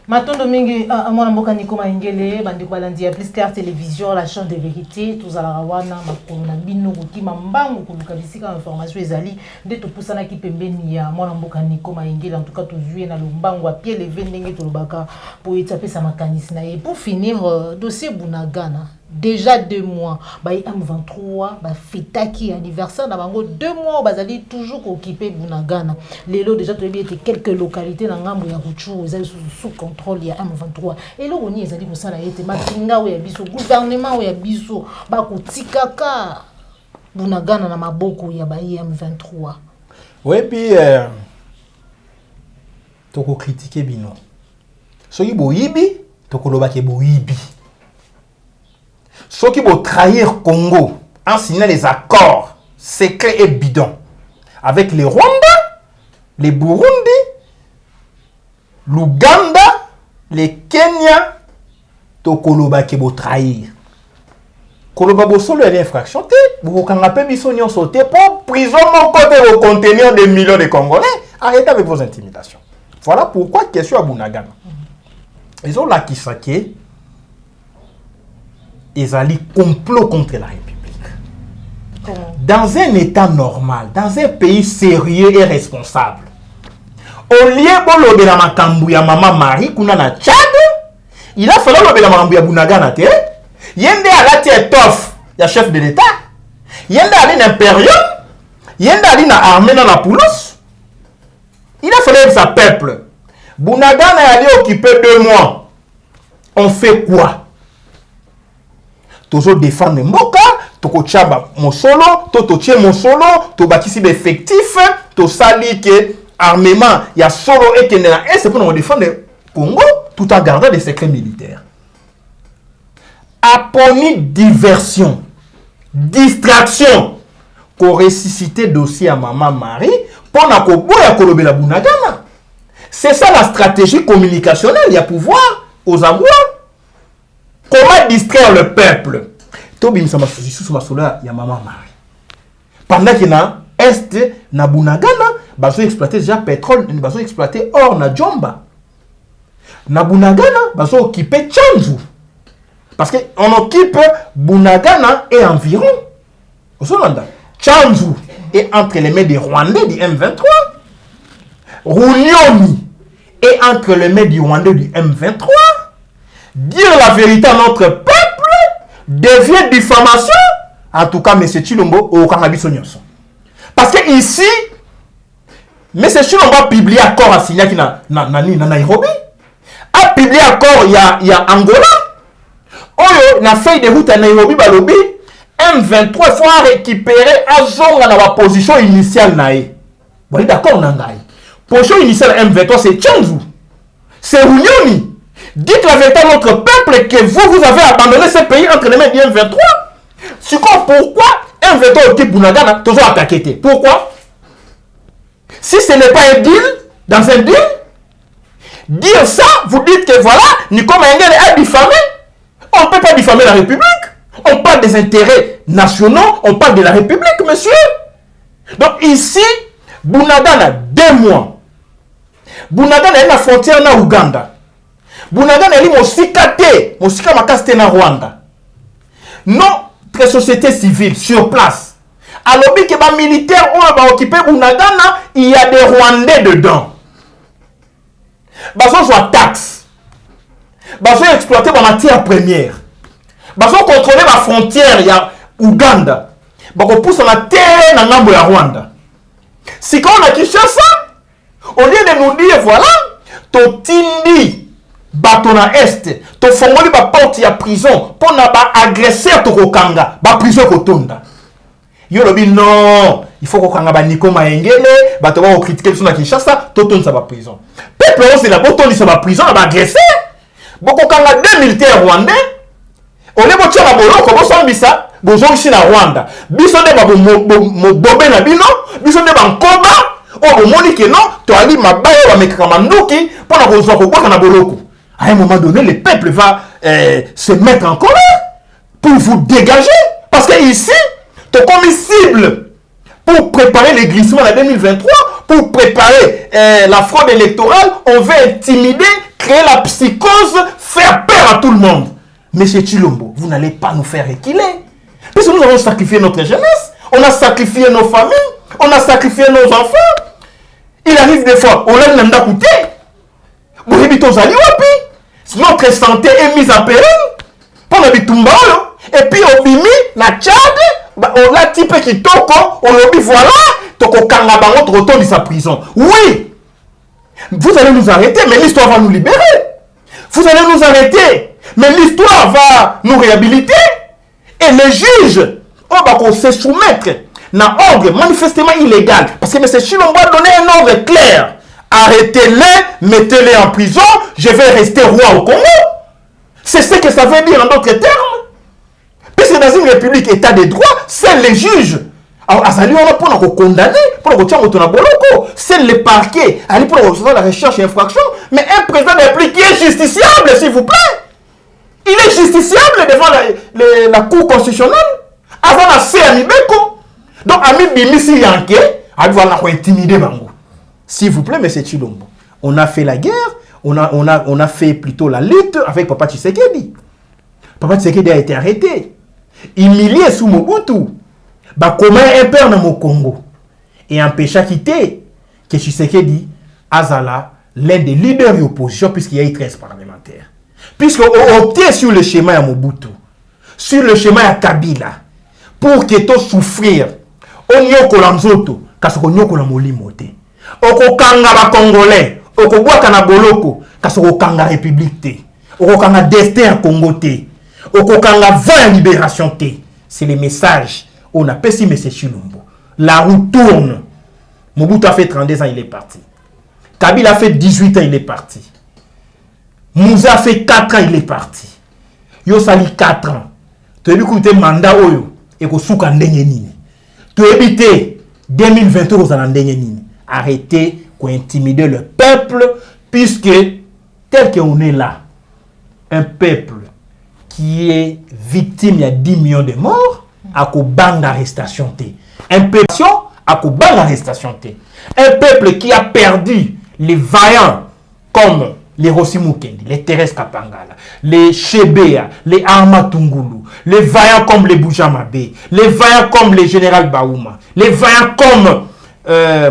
Matondo mingi mwana mboka Nico Maingele bandi kwa landi ya Plus Clair Télévision la chaîne de vérité tous ala wana makolo na bino kokima mbangu kuluka bisika information ezali nde topusana ki pembeni ya mwana mboka Nico Maingele en tout cas tozui na lombangu a pied levé ndenge tolobaka pour étaper sa makanisi na et pour finir dossier Bunagana déjà 2 mois ba M23 ba fetaki anniversaire na bango 2 mois bazali toujours occupé Bunagana lelo déjà tu été quelques localités na ngambo ya Ruchuru ezali sous contrôle ya M23 et là on y ezali kosala ete matinga we ya biso gouvernement we ya biso ba kotikaka Bunagana na maboko ya ba M23. Oui, puis toko critiquer bino soki boyibi toko lobake boyibi. Ceux qui vont trahir Congo en signant les accords secrets et bidons avec les Rwandais, les Burundi, l'Ouganda, les Kenya, to koloba qui vont trahir. Koloba bo solo une infraction te, vous kangape biso nyon sauté pour prison mon côté au contenir des millions de Congolais. Arrêtez avec vos intimidations. Voilà pourquoi question à Bunagana. Ils ont la kisake. Ils allaient complot contre la République. Dans un état normal, dans un pays sérieux et responsable, au lieu de la makambu ya Maman Marie, kuna na Tchad, il a fallu la makambu ya Bunagana te. Yende a la tête tof, ya chef de l'État. Yende a l'impérium. Yende a na armée dans la poulos. Il a fallu sa peuple. Bunagana est allé occuper 2 mois. On fait quoi? Toujours défendre Mboka, toko tchaba mon solo, toto tche mon solo, to bakisi effectif, to sali que armement ya solo et kenela et c'est pour nous défendre Congo tout en gardant des secrets militaires. Aponi diversion, distraction, pour ressusciter dossier à Maman Marie, pour na ko boya kolobela Bunagana. C'est ça la stratégie communicationnelle, il y a pouvoir aux avoirs. Comment distraire le peuple? Tobim sama sous ma sola ya Maman Marie. Pendant qu'il na est na Bunagana, bazo exploiter déjà pétrole, bazo exploiter or na Djomba. Na Bunagana, bazo occuper Tchanzu. Parce que on occupe Bunagana et environ. Au Solanda, Tchanzu est entre les mains des Rwandais du M23. Runyoni est entre les mains du Rwandais du M23. Dire la vérité à notre peuple devient diffamation. En tout cas, M. Chilombo au Kangabisonyoso. Parce que ici, M. Chilombo a publié un accord à signer na Nairobi. A publié un accord il y a Angola. Oyo, na feuille de route à Nairobi, Balobi, M23, il faut récupérer à Zonga dans la position initiale. Vous êtes d'accord, Nangaï? Position initiale M23, c'est Tchanzu. C'est Runyoni. Dites la vérité à notre peuple que vous avez abandonné ce pays entre les mains du M23. C'est quoi? Pourquoi M23 occupe Bunagana? Toujours attaqué. Pourquoi? Si ce n'est pas un deal, dans un deal, dire ça, vous dites que voilà, Nico Maingele est diffamé. On ne peut pas diffamer la République. On parle des intérêts nationaux, on parle de la République, monsieur. Donc ici, Bunagana, 2 mois. Bunagana est la frontière na Ouganda. Bunagana est Mosika Makaste na Rwanda. Notre société civile sur place. Alors que les militaires ont occupé Bunagana, il y a des Rwandais dedans. Ils ont taxe. Ils ont exploité la matière première. Ils ont contrôlé la frontière il y a Ouganda. Ils ont poussé la terre dans le Rwanda. Si quand on a touché ça, au lieu de nous dire voilà, to tindi bato na est, to fongoli ba porte ya prison pour na ba agresseur to kokanga, ba prison kotonda. Yo lobi non, il faut kokanga ba Nico Maingele, bato ba critiquer sur na Kinshasa, to tonda ba prison. Peuple c'est la boton li sa ba prison ba agresseur. Boko kanga 2 militaires rwandais, on est botia na boloko bosambisa bozongisi na Rwanda biso nde bobe na bino biso nde bankoba o bomoni ke non toali mabaya bamekaka manduki mpona kozwa kobwaka na boloko. À un moment donné, le peuple va se mettre en colère pour vous dégager. Parce que ici, tu es comme cible pour préparer les glissements de 2023, pour préparer la fraude électorale. On veut intimider, créer la psychose, faire peur à tout le monde. Monsieur Tshilombo, vous n'allez pas nous faire reculer. Parce que nous avons sacrifié notre jeunesse, on a sacrifié nos familles, on a sacrifié nos enfants. Il arrive des fois, on l'a même coûté. Vous habitez aux Aliwapi. Notre santé est mise en péril. Pendant bitumba. Et puis au bimi, na Tchad, on a type qui toko, on lobby voilà, toko kanga bango retourne de sa prison. Oui, vous allez nous arrêter, mais l'histoire va nous libérer. Vous allez nous arrêter, mais l'histoire va nous réhabiliter. Et les juges, on va se soumettre à un ordre manifestement illégal. Parce que M. Tshilombo a donné un ordre clair. Arrêtez-les, mettez-les en prison, je vais rester roi au Congo. C'est ce que ça veut dire en d'autres termes. Puisque dans une république état de droit, c'est les juges. Alors, on a pour condamner, pour c'est le parquet, pour la recherche et infraction, mais un président de la République qui est justiciable, s'il vous plaît. Il est justiciable devant la Cour constitutionnelle, avant la CNIBECO. Donc, Ami Bimisi Yanké, il va intimider Bango. S'il vous plaît, M. Tshilombo, on a fait la guerre, on a fait plutôt la lutte avec Papa Tshisekedi. Papa Tshisekedi a été arrêté, humilié sous Mobutu. Comment un père dans mon Congo et empêcha quitter que Tshisekedi Azala, l'un des leaders de l'opposition, puisqu'il y a eu 13 parlementaires. Puisqu'on optait sur le schéma de Mobutu, sur le schéma de Kabila, pour que tout souffrir, on y a kolanzoto, parce qu'on y a kolamolimote. Okokanga ba Congolais, okobwaka na boloko, kasi okokanga république te, okokanga destin à Congo te, okokanga vent libération te. C'est le message. On a pessimé M. Tshilombo. La roue tourne. Mobutu a fait 32 ans, il est parti. Kabila a fait 18 ans, il est parti. Moussa a fait 4 ans, il est parti. Yo sali 4 ans. Tu as écouté mandat oyo et ko souka ndenge nini. Tu as évité 2023 aux ndenge nini. Arrêtez d'intimider le peuple, puisque tel qu'on est là, un peuple qui est victime, il y a 10 millions de morts, à Koban d'arrestation. Un peuple à Koban d'arrestation. Un peuple qui a perdu les vaillants comme les Rossi Mukendi, les Thérèse Kapangala, les Chebea, les Arma Tungulu, les vaillants comme les Boujamabe, les vaillants comme les général Baouma, les vaillants comme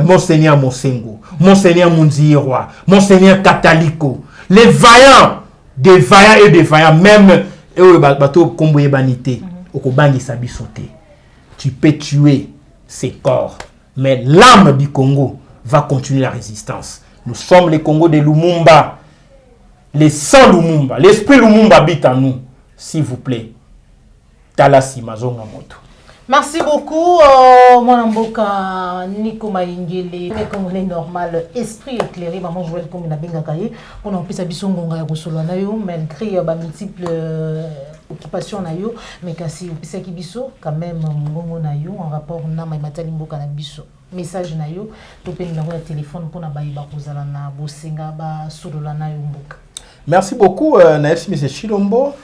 Monseigneur Monsengo, Monseigneur Munziroa, Monseigneur Kataliko, les vaillants, des vaillants et des vaillants, même bateau Komboye Banité, Okobangi Sabi sauté. Tu peux tuer ces corps, mais l'âme du Congo va continuer la résistance. Nous sommes les Congos de Lumumba, les sangs Lumumba, l'esprit Lumumba habite en nous. S'il vous plaît, Talasi Mazonga Moto. Merci beaucoup, mon amboka Nico Maingele, le Congolais normal, esprit éclairé, maman Joël comme la Bengakaye, on a pu s'habiller ngonga ya kosolo na yo malgré ba multiples occupations na yo, mais kasi opisa ki biso quand même ngongo na yo en rapport na matali mboka na biso. Message na yo, to pe numéro de téléphone pour na ba iba kozala na bosenga ba solola na yo mboka. Merci beaucoup, merci M. Tshilombo.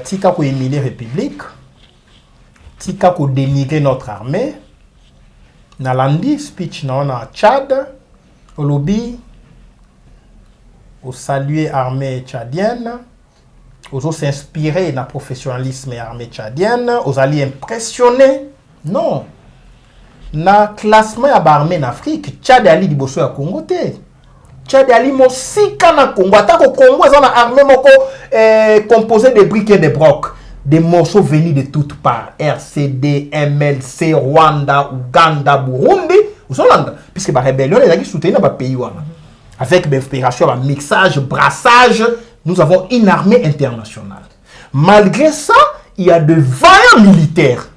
Tika ko humilier République. Tika ko dénigrer notre armée. Nalandi speech na Tchad. Au lobby. Au saluer armée tchadienne. Aux s'inspirer dans le professionnalisme et armée tchadienne. Aux alliés impressionnés. Non. Na classement ya armée en Afrique, Tchad ali liboso ya Congo te. Tchad ali mosika na Congo. Atako Congo est une armée moko composée de briques et de brocs. Des morceaux venus de toutes parts. RCD, MLC, Rwanda, Ouganda, Burundi. Puisque la rébellion est soutenue dans le pays. Avec des opérations, mixage, brassage, nous avons une armée internationale. Malgré ça, il y a de vaillants militaires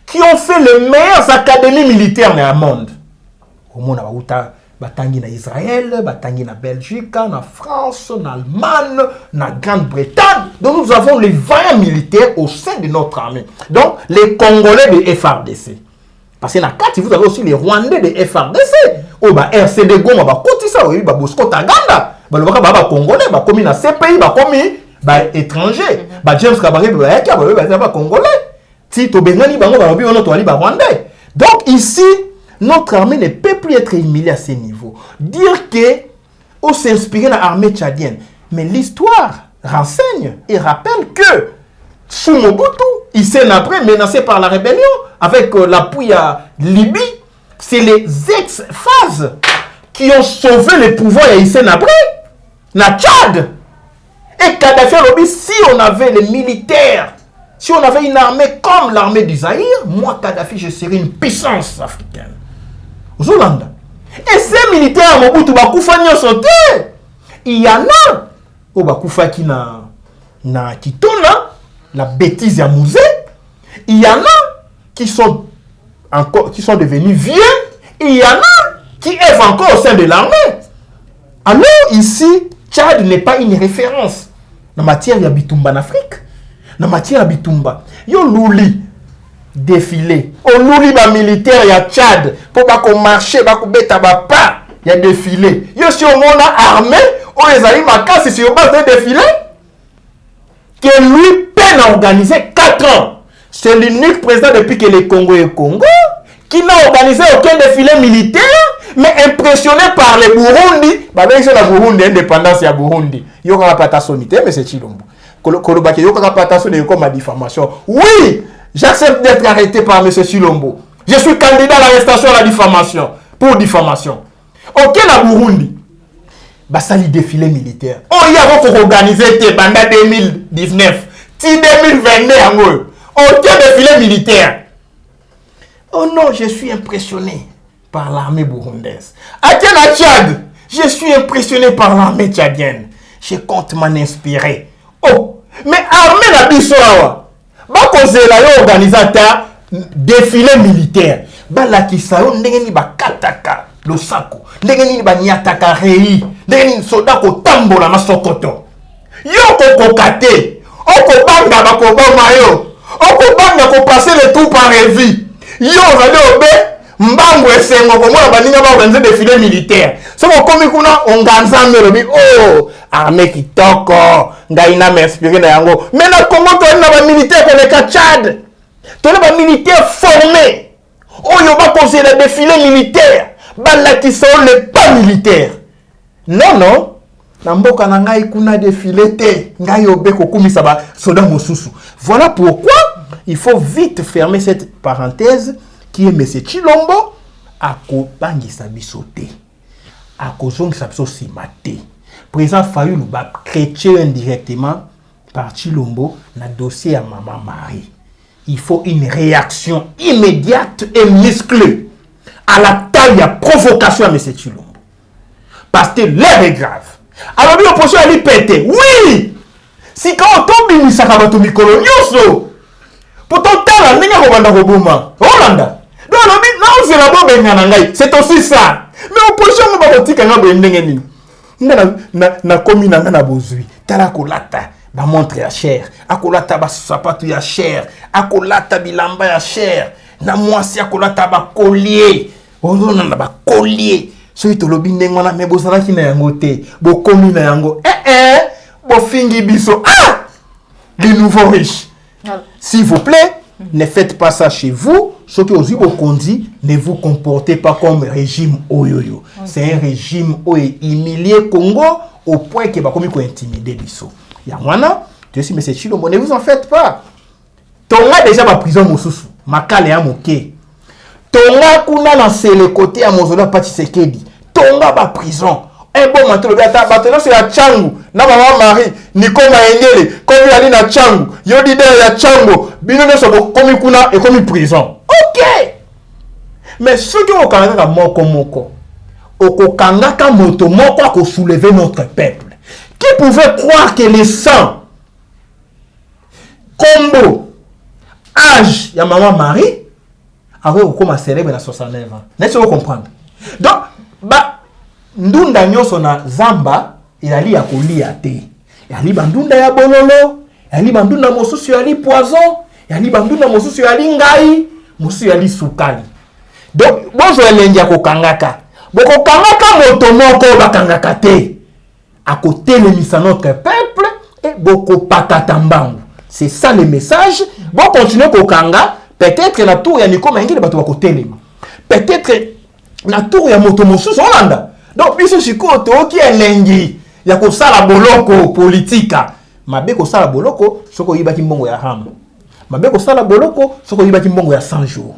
qui ont fait les meilleures académies militaires dans le monde. Au monde, batangi na Israël, batangi na Belgique, na France, na Allemagne, na Grande-Bretagne. Donc nous avons les vaillants militaires au sein de notre armée. Donc les Congolais de FRDC. Parce que dans 4, vous avez aussi les Rwandais de FRDC. Oh, bah, RCD Goma, bah, côté ça, oui, bah, Bosco Taganda. Bah, le bah, Congolais, bah, comme dans ces pays, bah, comme bah, étrangers. Bah, James Kabari, bah, Congolais. Tito Bengani, bah, bah, bah, Rwandais. Donc, ici, notre armée ne peut plus être humiliée à ce niveau. Dire que, on s'inspire de l'armée tchadienne. Mais l'histoire renseigne et rappelle que, sous Mobutu, il s'est après menacé par la rébellion, avec l'appui à Libye. C'est les ex-phases qui ont sauvé le pouvoir à Hissène Habré, na Tchad. Et Kadhafi Lobby, si on avait les militaires, si on avait une armée comme l'armée du Zaïre, moi, Kadhafi, je serais une puissance africaine. Zolanda. Et ces militaires, Mobutu, Bakoufa n'y ont sauté. Il y en a. Oh, Bakoufa qui na Kitona, la bêtise à Mouzé. Il y en a qui sont devenus vieux. Et il y en a qui œuvrent encore au sein de l'armée. Alors ici, Tchad n'est pas une référence. En matière de Bitumba en Afrique. En matière de Bitumba. Yo louli défilé. On louli ba militaire ya Tchad. Pour qu'on marche, qu'on bêta ba pas. Il y a défilé. Yo si on a armé, on les a eu ma casse sur le bas de défilé. Que lui peine à organiser 4 ans. C'est l'unique président depuis que le Congo est Congo qui n'a organisé aucun défilé militaire, mais impressionné par les Burundi. Bah, c'est la Burundi, indépendance ya Burundi. Il y aura pas ta sonité, mais c'est Chilombo. Kolobaki, il y aura pas ta sonité comme ma diffamation. Oui, j'accepte d'être arrêté par M. Chilombo. Je suis candidat à l'arrestation à la diffamation. Pour diffamation. Ok, la Burundi. Bah, ça, le défilé militaire. Oh, il y a pour organiser tes bandas 2019. Ti 2022, ok, défilé militaire. Oh non, je suis impressionné par l'armée burundaise. À la Tchad, je suis impressionné par l'armée tchadienne. Je compte m'en inspirer. Oh, mais armée la Bissoawa, bah cause la organisateur défilé militaire. Bah la Kisayo ndengeni ba kataka losako, ndengeni ba nyataka rei, ndengeni soldat ko tambola na Sokoto. Yo ko kate, oko banga ba ko mayo, oko banga ko passer le tout par Evi. Yo allez obé mbango esengo ko mona baninga ba organiser défilé militaire. So ko komi kuna onganza melobi oh armée kitoko ngaina m'inspirer na yango. Mais na Congo to na ba militaire ko le Tchad. To na ba militaire formé. Oh yo ba conseiller le défilé militaire. Ba la qui sont les pas militaires. Non non. Na mboka na ngai kuna défilé te. Ngai obé ko kumisa ba soldat mosusu. Voilà pourquoi il faut vite fermer cette parenthèse qui est M. Chilombo à Kopangisa Bisoté, à Kozongisa Simate. Président Fayulu va chrétien indirectement par Chilombo dans le dossier à Maman Marie. Il faut une réaction immédiate et musclée à la taille de provocation à M. Chilombo. Parce que l'heure est grave. Alors, l'opposition a dit péter. Oui! Si quand on tombe, il s'est abattu Mikolonioso. Pourtant, t'as la ligne à Roboma. Hollanda. Donc, non, c'est la bonne c'est aussi ça. Mais l'opposition ne va pas dire qu'il y a na commune na bozui. T'as la kolata. Ba montre ya cher. Akolata ba sapato ya cher. Akolata bilamba ya cher. Na mwasi akolata ba collier. Oh non, na ba collier. Soki tolobi ndenge na me bozalaki na yango te. Bo komi na yango. Bo fingi biso. Ah! Les nouveaux riches. S'il vous plaît, ne faites pas ça chez vous. Ceux qui ont conduit, ne vous comportez pas comme régime Oyoyo. Okay. C'est un régime où est humilié Congo au point qu'il va comme intimider biso. Yamwana, tu sais, mais c'est Chilombo, ne vous en faites pas. Tonga déjà ma prison mosusu, makale ya moke. Tonga kuna na le côté à Mozola Patisekedi. Tonga ba prison. Un bon manteau le gata batelo c'est la Changu. Na maman Marie, Nico Maengele, comme ali na Changu. Yodi de la Changu. Bino ne so komi kuna et komi prison. OK. Mais ceux qui ont kanga moko okokanga moto moko ko soulever notre peuple. Qui pouvait croire que les sangs combo âge ya maman Marie avait comme célèbre à 69 ans. N'est-ce pas comprendre? Donc ndunda nyonso na zamba ezali ya kolia te. Yali bandunda ya bololo, yali bandunda mosusu yali poison, yali bandunda mosusu yali ngai, mosusu yali sukali. Donc bozo elengi ya kokangaka. Boko kangaka moto moko bakangaka te. À côté de notre peuple et boko pakata mbangu. C'est ça le message. Bon continuer kokanga, peut-être la tour ya Nico Mengele bato ba côté. Peut-être la tour ya moto mosusu Hollanda. Donc biso siko to ki elengi ya ko sala boloko politika. Mabe ko sala boloko soko yibaki mbongo ya ham. Mabe ko sala boloko soko yibaki mbongo ya 100 jours.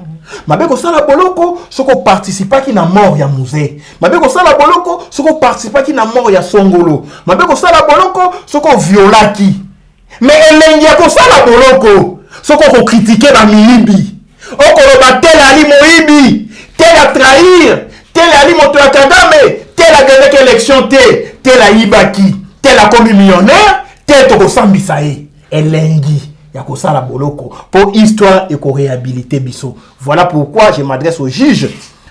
Mabe ko sala boloko soko participa ki na mort ya musée. Mabe ko sala boloko soko participa ki na mort ya Songolo. Mabe ko sala boloko soko violaki. Mais elengi ya ko sala boloko soko ko critiquer ba miyibi. Okoloba tel ali moyibi, tel a trahir, tel ali moto ya Kagame, tel a gagné élection tel a yibaki, tel a commis millionnaire, tel to ko sambisa ye. Elengi yako sala boloko pour histoire et pour réhabiliter biso. Voilà pourquoi je m'adresse au juge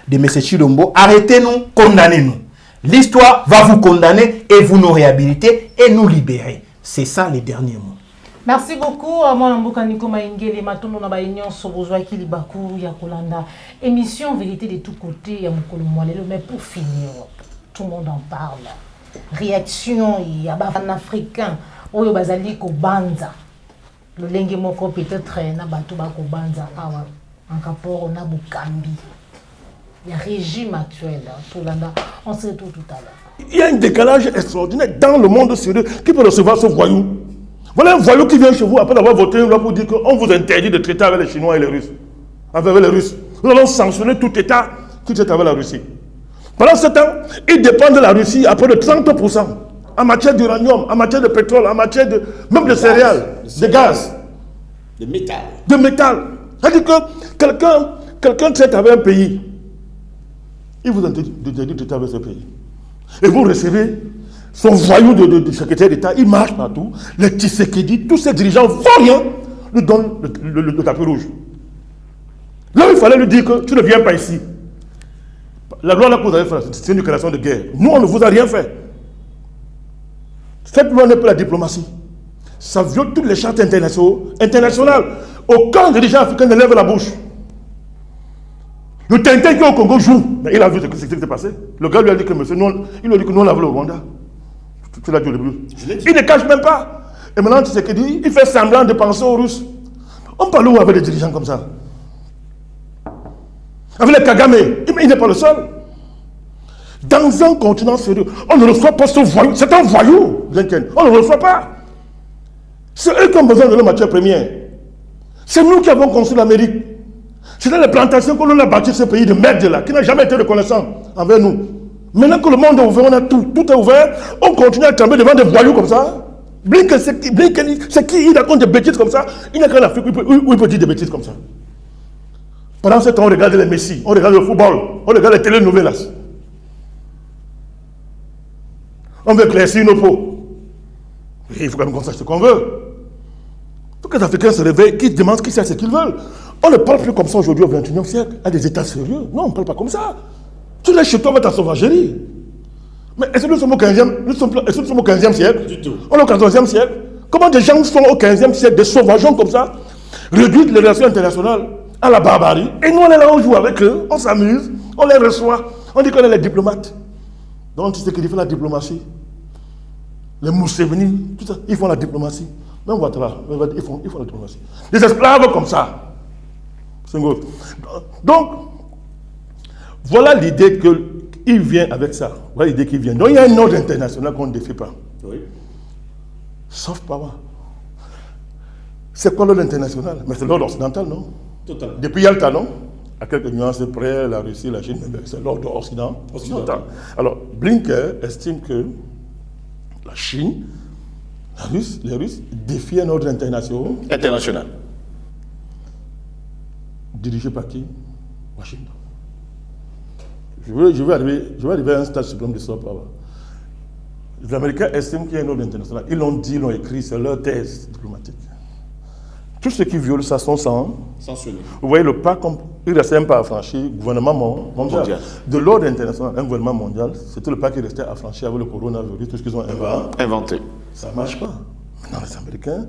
de M. Chilombo. Arrêtez-nous, condamnez-nous. L'histoire va vous condamner et vous nous réhabiliter et nous libérer. C'est ça les derniers mots. Merci beaucoup. Moi, Mboka Nico Mengele, Matono na Baignon, Sorozwa Kilibakou, Yakolanda. Émission Vérité de tous côtés, Yamukolo Mwalelo. Mais pour finir, tout le monde en parle. Réaction, il y a un Africain, Oyo Bazali Kobanza. Le lengue moko peut-être na bato ba Kobanza, awa, en rapport na Bukambi. Il y a régime actuel, Tolanda. On se retrouve tout à l'heure. Il y a un décalage extraordinaire dans le monde sérieux qui peut recevoir ce voyou. Voilà un voyou qui vient chez vous après avoir voté une loi pour dire qu'on vous interdit de traiter avec les Chinois et les Russes. Avec les Russes. Nous allons sanctionner tout État qui traite avec la Russie. Pendant ce temps, ils dépendent de la Russie à près de 30% en matière d'uranium, en matière de pétrole, en matière de même de céréales, de gaz, de métal. De métal. C'est-à-dire que quelqu'un traite avec un pays. Il vous interdit de traiter avec ce pays. Et vous recevez son voyou de secrétaire d'État, il marche partout. Les Tshisekedi, tous ces dirigeants voyants lui donnent le tapis rouge. Là, il fallait lui dire que tu ne viens pas ici. La loi là que vous avez faite, c'est une déclaration de guerre. Nous, on ne vous a rien fait. Cette loi n'est pas la diplomatie. Ça viole toutes les chartes internationales. Aucun dirigeant africain ne lève la bouche. Le Tintin qui est au Congo joue. Mais il a vu ce qui s'est passé. Le gars lui a dit que monsieur, il lui a dit que nous on l'a vu au Rwanda. Tu l'as dit au début. Il ne cache même pas. Et maintenant, tu sais ce qu'il dit. Il fait semblant de penser aux Russes. On parle où avec des dirigeants comme ça? Avec les Kagame, il n'est pas le seul. Dans un continent sérieux, on ne reçoit pas ce voyou. C'est un voyou, Blinken. On ne le reçoit pas. C'est eux qui ont besoin de leur matière première. C'est nous qui avons construit l'Amérique. C'est dans les plantations qu'on a bâti ce pays de merde là, qui n'a jamais été reconnaissant envers nous. Maintenant que le monde est ouvert, on a tout est ouvert, on continue à trembler devant des voyous comme ça. Blinken, c'est qui il raconte des bêtises comme ça? Il n'a qu'en Afrique où il peut dire des bêtises comme ça. Pendant ce temps, on regarde les Messi, on regarde le football, on regarde les télénovelas. On veut éclaircir nos peaux. Il faut quand même qu'on sache ce qu'on veut. Il faut que les Africains se réveillent, qu'ils demandent qui c'est ce qu'ils veulent. On ne parle plus comme ça aujourd'hui au XXIe siècle, à des États sérieux. Non, on ne parle pas comme ça. Tu laisses chez toi avec ta sauvagerie. Mais est-ce que nous sommes au 15e siècle? Du tout. On est au 14e siècle. Comment des gens sont au 15e siècle, des sauvageons comme ça, réduisent les relations internationales à la barbarie, et nous on est là, on joue avec eux, on s'amuse, on les reçoit, on dit qu'on est les diplomates. Donc tu sais qu'ils font la diplomatie. Les Museveni, tout ça, ils font la diplomatie. Même Ouattara, ils font la diplomatie. Des esclaves comme ça. Donc, voilà l'idée qu'il vient avec ça. Voilà l'idée qu'il vient. Donc il y a un ordre international qu'on ne défie pas. Oui. Sauf power. C'est quoi l'ordre international? Mais c'est l'ordre occidental, non? Totalement. Depuis Yalta, non? À quelques nuances près, la Russie, la Chine, c'est l'ordre occidental. Alors, Blinken estime que la Chine, les Russes défient un ordre international. Dirigé par qui? Washington. Je vais arriver à un stade suprême de soft power. Les Américains estiment qu'il y a un ordre international. Ils l'ont dit, ils l'ont écrit, c'est leur thèse diplomatique. Tous ceux qui violent ça sont Sanctionné. Vous voyez, le pas, il restait même pas affranchi, gouvernement mondial. De l'ordre international, un gouvernement mondial, c'était le pas qui restait affranchi avec le coronavirus, tout ce qu'ils ont Inventé. Ça ne marche pas. Maintenant, les Américains,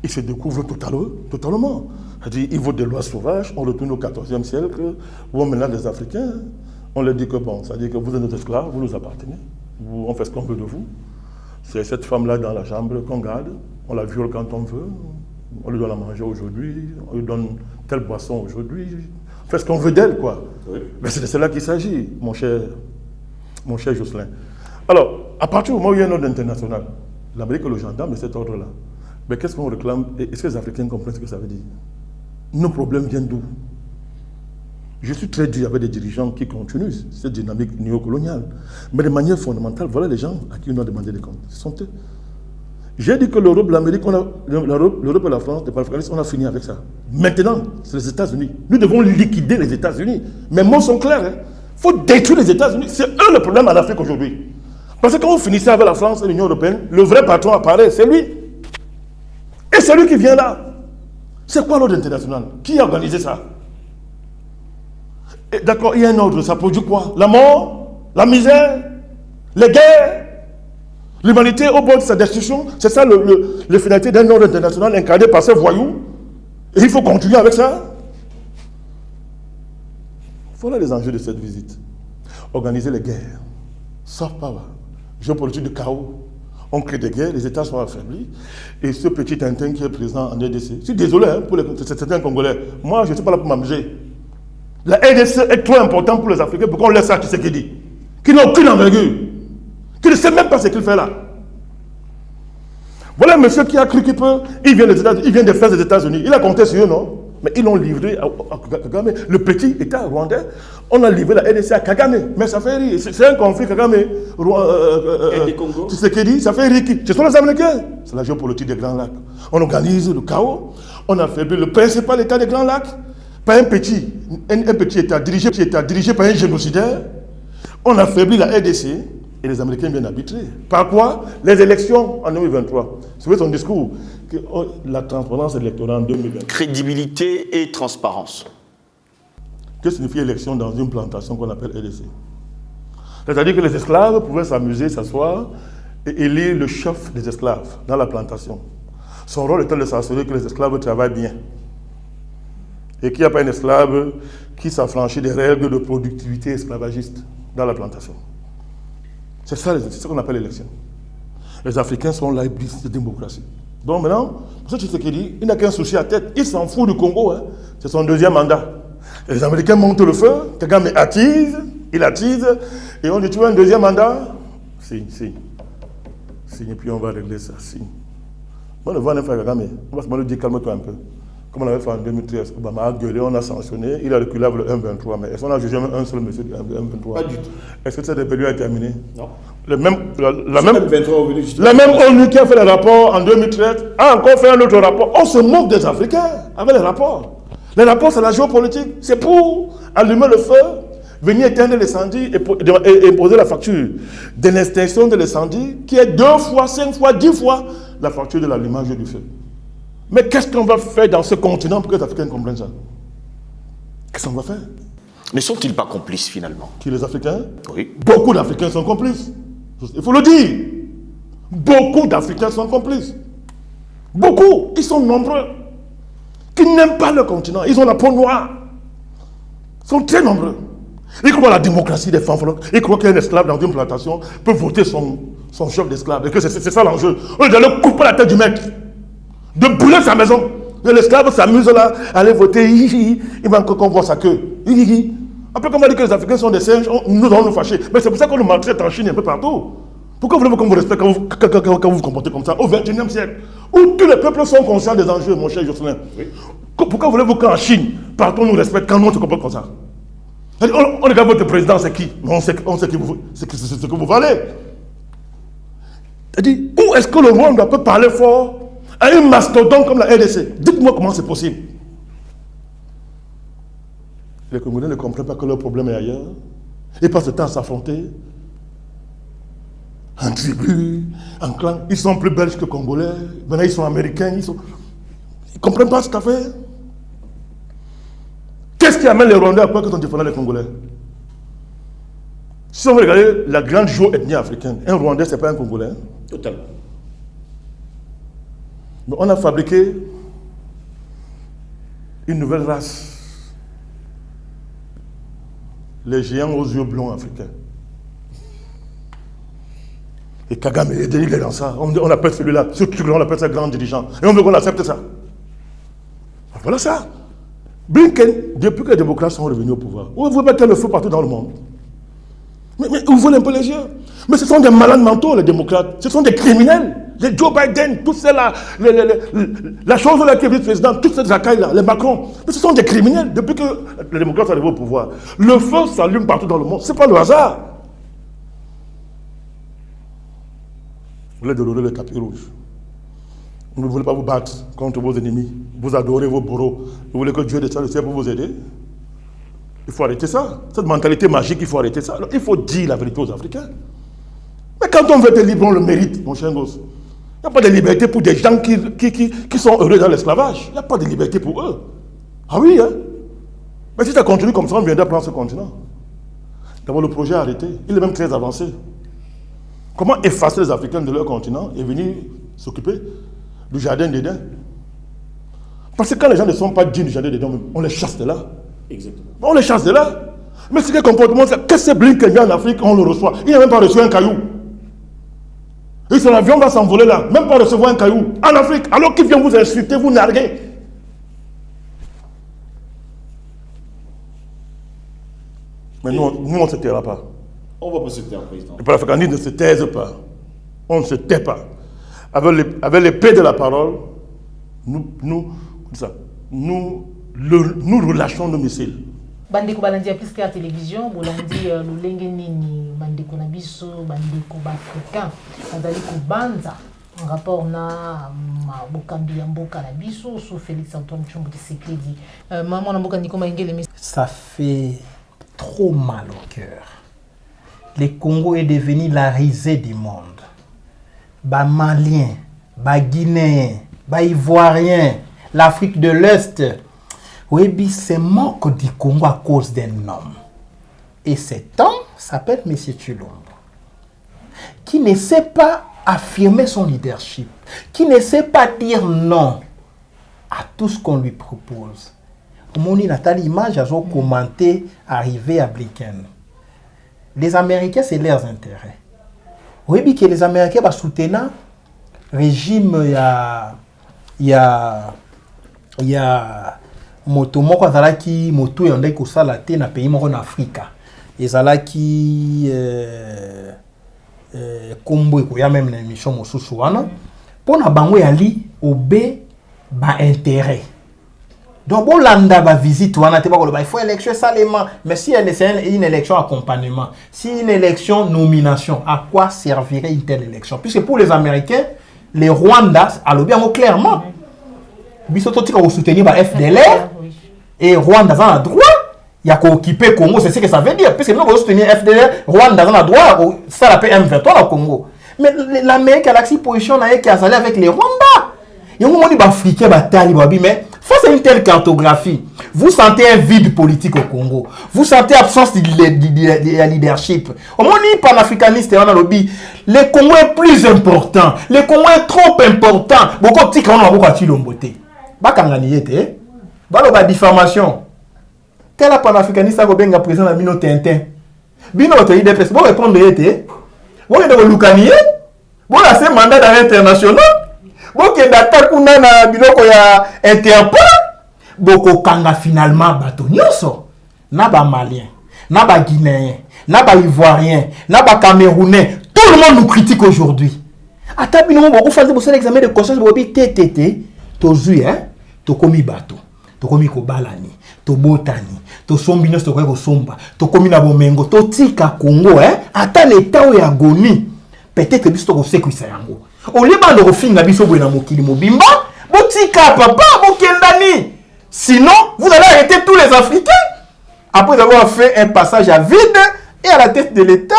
ils se découvrent totalement. C'est-à-dire, ils votent des lois sauvages, on retourne au XIVe siècle, où on mélange les Africains, on leur dit que bon, c'est-à-dire que vous êtes notre esclave, vous nous appartenez, on fait ce qu'on veut de vous. C'est cette femme-là dans la chambre qu'on garde, on la viole quand on veut, on lui donne à manger aujourd'hui, on lui donne telle boisson aujourd'hui, on fait ce qu'on veut d'elle, quoi. Oui. Mais c'est de cela qu'il s'agit, mon cher Jocelyn. Alors, à partir du moment où il y a un ordre international, l'Amérique est le gendarme de cet ordre-là. Mais qu'est-ce qu'on réclame? Est-ce que les Africains comprennent ce que ça veut dire? Nos problèmes viennent d'où? Je suis très dur avec des dirigeants qui continuent cette dynamique néocoloniale. Mais de manière fondamentale, voilà les gens à qui on doit demander des comptes. Ce sont eux. J'ai dit que l'Europe, l'Amérique, l'Europe et la France, les panafricanistes, on a fini avec ça. Maintenant, c'est les États-Unis. Nous devons liquider les États-Unis. Mes mots sont clairs. Il faut détruire les États-Unis. C'est eux le problème en Afrique aujourd'hui. Parce que quand vous finissez avec la France et l'Union européenne, le vrai patron apparaît, c'est lui. Et c'est lui qui vient là. C'est quoi l'ordre international? Qui a organisé ça? D'accord, il y a un ordre, ça produit quoi? La mort, la misère, les guerres, l'humanité au bord de sa destruction. C'est ça le finalité d'un ordre international incarné par ces voyous. Et il faut continuer avec ça. Voilà les enjeux de cette visite. Organiser les guerres, soft power, géopolitique de chaos. On crée des guerres, les États sont affaiblis. Et ce petit Tintin qui est présent en RDC, je suis désolé pour certains Congolais. Moi, je ne suis pas là pour m'amuser. La RDC est trop importante pour les Africains pour qu'on laisse ça à Tshisekedi, qui n'a aucune envergure, qui ne sait même pas ce qu'il fait là. Voilà un monsieur qui a cru qu'il peut, il vient des fesses des États-Unis, il a compté sur eux, non? Mais ils l'ont livré à Kagame. Le petit État rwandais, on a livré la RDC à Kagame. Mais ça fait rire. C'est un conflit Kagame. Tshisekedi, ça fait rire qui? Ce sont les Américains. C'est la géopolitique des Grands Lacs. On organise le chaos. On a fait le principal État des Grands Lacs par un petit État dirigé par un génocidaire. On affaiblit la RDC et les Américains viennent arbitrer. Par quoi? Les élections en 2023. C'est son discours. La transparence électorale en 2023. Crédibilité et transparence. Que signifie élection dans une plantation qu'on appelle RDC? C'est-à-dire que les esclaves pouvaient s'amuser, s'asseoir et élire le chef des esclaves dans la plantation. Son rôle était de s'assurer que les esclaves travaillent bien. Et qu'il n'y a pas un esclave qui s'affranchit des règles de productivité esclavagiste dans la plantation. C'est ça ce qu'on appelle l'élection. Les Africains sont là, ils brisent cette démocratie. Donc maintenant, ce qui dit, il n'a qu'un souci à tête. Il s'en fout du Congo. Hein. C'est son deuxième mandat. Les Américains montent le feu, Kagame attise, il attise, et on dit, tu veux un deuxième mandat? Signe. Signe, et puis on va régler ça. Signe. Moi, le voir frère Kagame, on va se dire, calme-toi un peu. Comme on avait fait en 2013, Obama a gueulé, on a sanctionné, il a reculé avec le 1,23. Mais est-ce qu'on a jugé un seul monsieur du 1,23? Pas du tout. Est-ce que cette rébellion a terminé? Non. La même ONU qui a fait le rapport en 2013 a encore fait un autre rapport. On se moque des Africains avec les rapports. Les rapports, c'est la géopolitique. C'est pour allumer le feu, venir éteindre l'incendie et imposer la facture de l'extinction de l'incendie qui est 2 fois, 5 fois, 10 fois la facture de l'allumage du feu. Mais qu'est-ce qu'on va faire dans ce continent pour que les Africains comprennent ça? Qu'est-ce qu'on va faire? Ne sont-ils pas complices finalement? Qui, les Africains? Oui. Beaucoup d'Africains sont complices. Il faut le dire. Beaucoup d'Africains sont complices. Beaucoup. Ils sont nombreux. Qui n'aiment pas le continent. Ils ont la peau noire. Ils sont très nombreux. Ils croient à la démocratie des femmes. Ils croient qu'un esclave dans une plantation peut voter son chef d'esclave. Et que c'est ça l'enjeu. On doit le couper la tête du maître. De brûler sa maison. L'esclave s'amuse là, à aller voter. Il va encore qu'on voit sa queue. Après, qu'on va dire que les Africains sont des singes, nous allons nous fâcher. Mais c'est pour ça qu'on nous maltraite en Chine un peu partout. Pourquoi voulez-vous qu'on vous respecte quand vous vous comportez comme ça au XXIe siècle, où tous les peuples sont conscients des enjeux, mon cher Jocelyn? Oui. Pourquoi voulez-vous qu'en Chine, partout on nous respecte quand nous on se comporte comme ça? On regarde votre président, c'est qui? On sait ce que vous valez. Où est-ce que le Rwanda peut parler fort à un mastodonte comme la RDC? Dites-moi comment c'est possible. Les Congolais ne comprennent pas que leur problème est ailleurs. Ils passent le temps à s'affronter. En tribu, en clan. Ils sont plus belges que Congolais. Maintenant, ils sont américains. Ils ne comprennent pas cette affaire. Qu'est-ce qui amène les Rwandais à croire qu'ils sont différents des Congolais? Si on veut regarder la grande géo-ethnie africaine, un Rwandais, ce n'est pas un Congolais. Hein? Totalement. Mais on a fabriqué une nouvelle race. Les géants aux yeux blonds africains. Et Kagame, il est dans ça. On appelle celui-là, ce truc-là, on appelle ça grand dirigeant. Et on veut qu'on accepte ça. Voilà ça. Blinken, depuis que les démocrates sont revenus au pouvoir, vous voyez qu'il y a le feu partout dans le monde. Mais ouvrez un peu les yeux. Mais ce sont des malades mentaux, les démocrates. Ce sont des criminels. Les Joe Biden, tous ceux-là, la chose là qui est vice-président, toutes ces racailles-là, les Macron. Mais ce sont des criminels. Depuis que les démocrates sont arrivés au pouvoir, le feu s'allume partout dans le monde. Ce n'est pas le hasard. Vous voulez dérouler le tapis rouge. Vous ne voulez pas vous battre contre vos ennemis. Vous adorez vos bourreaux. Vous voulez que Dieu descende du ciel pour vous aider. Il faut arrêter ça. Cette mentalité magique, il faut arrêter ça. Alors, il faut dire la vérité aux Africains. Mais quand on veut être libre, on le mérite, mon cher gosse. Il n'y a pas de liberté pour des gens qui sont heureux dans l'esclavage. Il n'y a pas de liberté pour eux. Ah oui, hein? Mais si ça continue comme ça, on viendra prendre ce continent. D'abord, le projet est arrêté. Il est même très avancé. Comment effacer les Africains de leur continent et venir s'occuper du jardin d'Éden? Parce que quand les gens ne sont pas dignes du jardin d'Éden, on les chasse de là. Exactement. On les chasse de là. Mais c'est quel comportement? Qu'est-ce que c'est Blinken vient en Afrique, on le reçoit. Il n'a même pas reçu un caillou. Et son avion va s'envoler là, même pas recevoir un caillou. En Afrique, alors qu'il vient vous insulter, vous narguer. Mais nous, on ne se taira pas. On va pas se taire, président. Le panafricanisme ne se taise pas. On ne se tait pas. Avec l'épée de la parole, nous relâchons nos missiles. Bandeko balandi ya plus clair télévision, bolandi lolenge nini bandeko na biso, bandeko bafricain, bazali kobanza en rapport na bokambi ya mboka na biso, sous Félix Antoine Tshombo Tshisekedi. Maman na mboka Nikoma Ngele. Ça fait trop mal au cœur. Le Congo est devenu la risée du monde. Bas Maliens, bas Guinéens, bas Ivoiriens, l'Afrique de l'Est. Oui, c'est moque du Congo à cause d'un homme. Et cet homme s'appelle M. Tshilombo, qui ne sait pas affirmer son leadership, qui ne sait pas dire non à tout ce qu'on lui propose. Moni Nathalie Image a commenté arriver à Blinken. Les Américains, c'est leurs intérêts. Oui, bien que les Américains vont soutenir le régime, il y a moto moko azalaki moto yandai kosala te na pays moko na Afrika. Ezalaki kombo ekoya même na émission mosusu wana. Pona bango yali obe ba intérêt. Donc bon landa ba visite wana te ba ko il faut élection salement, mais si c'est une élection accompagnement, si une élection nomination, à quoi servirait une telle élection? Puisque pour les Américains, les Rwandais allo bien clairement biso to tika soutenir ba FDLR et Rwanda a droit il y a qu'occuper Congo, c'est ce que ça veut dire, puisque nous allons soutenir FDLR, Rwanda a droit ça la paix M23 au Congo. Mais l'Amérique a la position qui a allé avec les Rwandais. Il y a un moment où les Africains bataillent, mais face à une telle cartographie, vous sentez un vide politique au Congo. Vous sentez absence de leadership. Au moment où les panafricanistes et lobby, le Congo est plus important. Le Congo est trop important. Beaucoup de petits on a beaucoup de Tshilomboté. Bakanganiete, baloba diffamation. Tel panafricaniste a bien présent à Bino Tintin. Bino te IDPS, bon répondre été. Bon de Lukanié. Bon là c'est mandat d'arrêt international. Bon que d'attaque kuna na biloko ya Interpol. Boko kanga finalement bato nyonso. Na ba malien, na ba guinéen, na ba ivoirien, na ba camerounais. Tout le monde nous critique aujourd'hui. Ata bino beaucoup faisait pour l'examen de conscience bobi TTT. Tozu hein, to komi bato. To komi ko balani, to botani, to sombi nyonso to ko somba, to komi na bomengo, to tika Congo hein. Ata l'état ya agoni. Peut-être biso ko sécurité yango. On les bande refinga biso bwe na mokili mobimba, botika papa bokendani. Sinon, vous allez arrêter tous les Africains après avoir fait un passage à vide et à la tête de l'État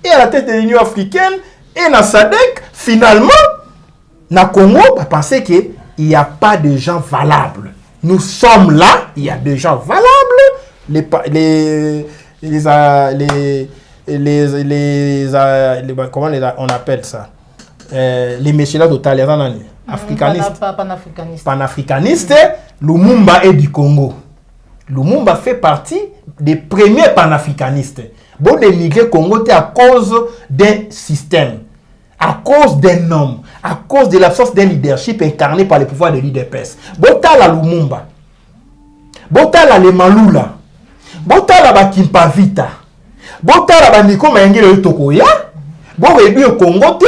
et à la tête de l'Union africaine et na SADC finalement na Congo, bah pensez que il n'y a pas de gens valables. Nous sommes là, il y a des gens valables. Comment on appelle ça? Les messieurs là total, les africanistes. Panafricanistes, Lumumba est du Congo. Lumumba fait partie des premiers panafricanistes. Bon, d'émigrer Congo à cause d'un système, à cause d'un homme, à cause de l'absence d'un leadership incarné par le pouvoir de l'UDPS. Botala Lumumba, Botala le Malula, Botala Bakimpavita, Botala Baniko Mayengele Tokoya, bon réduit au Congo,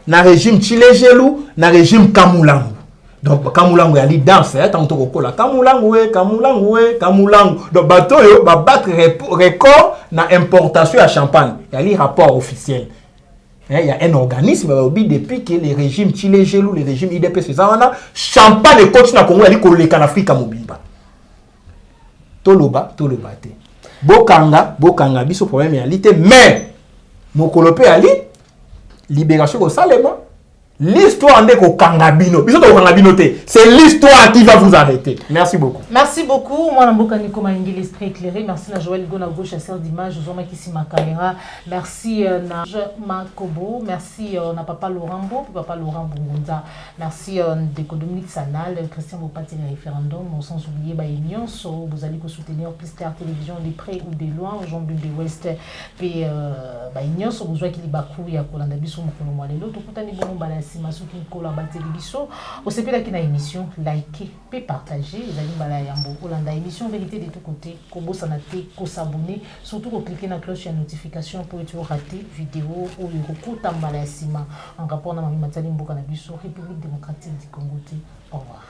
na régime Chilejelou, na régime Kamulangu. Donc Kamulangu a dit danse, tant que kola Kamulangu. Donc bateau yo va battre record na importation à champagne. Il y a les rapports officiels. Il y a un organisme depuis que les régimes Chilejelou, les régimes IDPS, champagne et coach na Congo, il y a les Afrique à Mobimba. Toloba te. Bokanga biso problème réalité, mais Mokolope ali libération au Salema. L'histoire n'est qu'au Kangabino. C'est l'histoire qui va vous arrêter. Merci beaucoup. Merci beaucoup. Moi, Namboka Niko Maïngi, l'esprit éclairé. Merci à Joël Gonago, chasseur d'images. Zoma Kissima caméra. Merci à Makobo. Merci à Papa Laurent Papa Laurent Bungonza. Merci à Dominique Sanal, Christian Bopati, le référendum. Sans oublier Baïnion. Vous allez soutenir plus tard télévision de près ou de loin. Jean de West. Puis Baïnion. Vous voyez qu'il y a Bakou, il y a Kolanda Bissou, Mokolomwalelo. Tout le monde Masuki Nkola Bateli Biso. Au CP qui na émission, likez, peut partager. Les amis bala yambo. Olanda émission vérité de tous côtés. Kobo sanate, ko s'abonner. Surtout ko cliquer na cloche de notification pour être raté vidéo ou le recours tambala sima en rapport na mami matali mboka na biso République démocratique du Congo. Au revoir.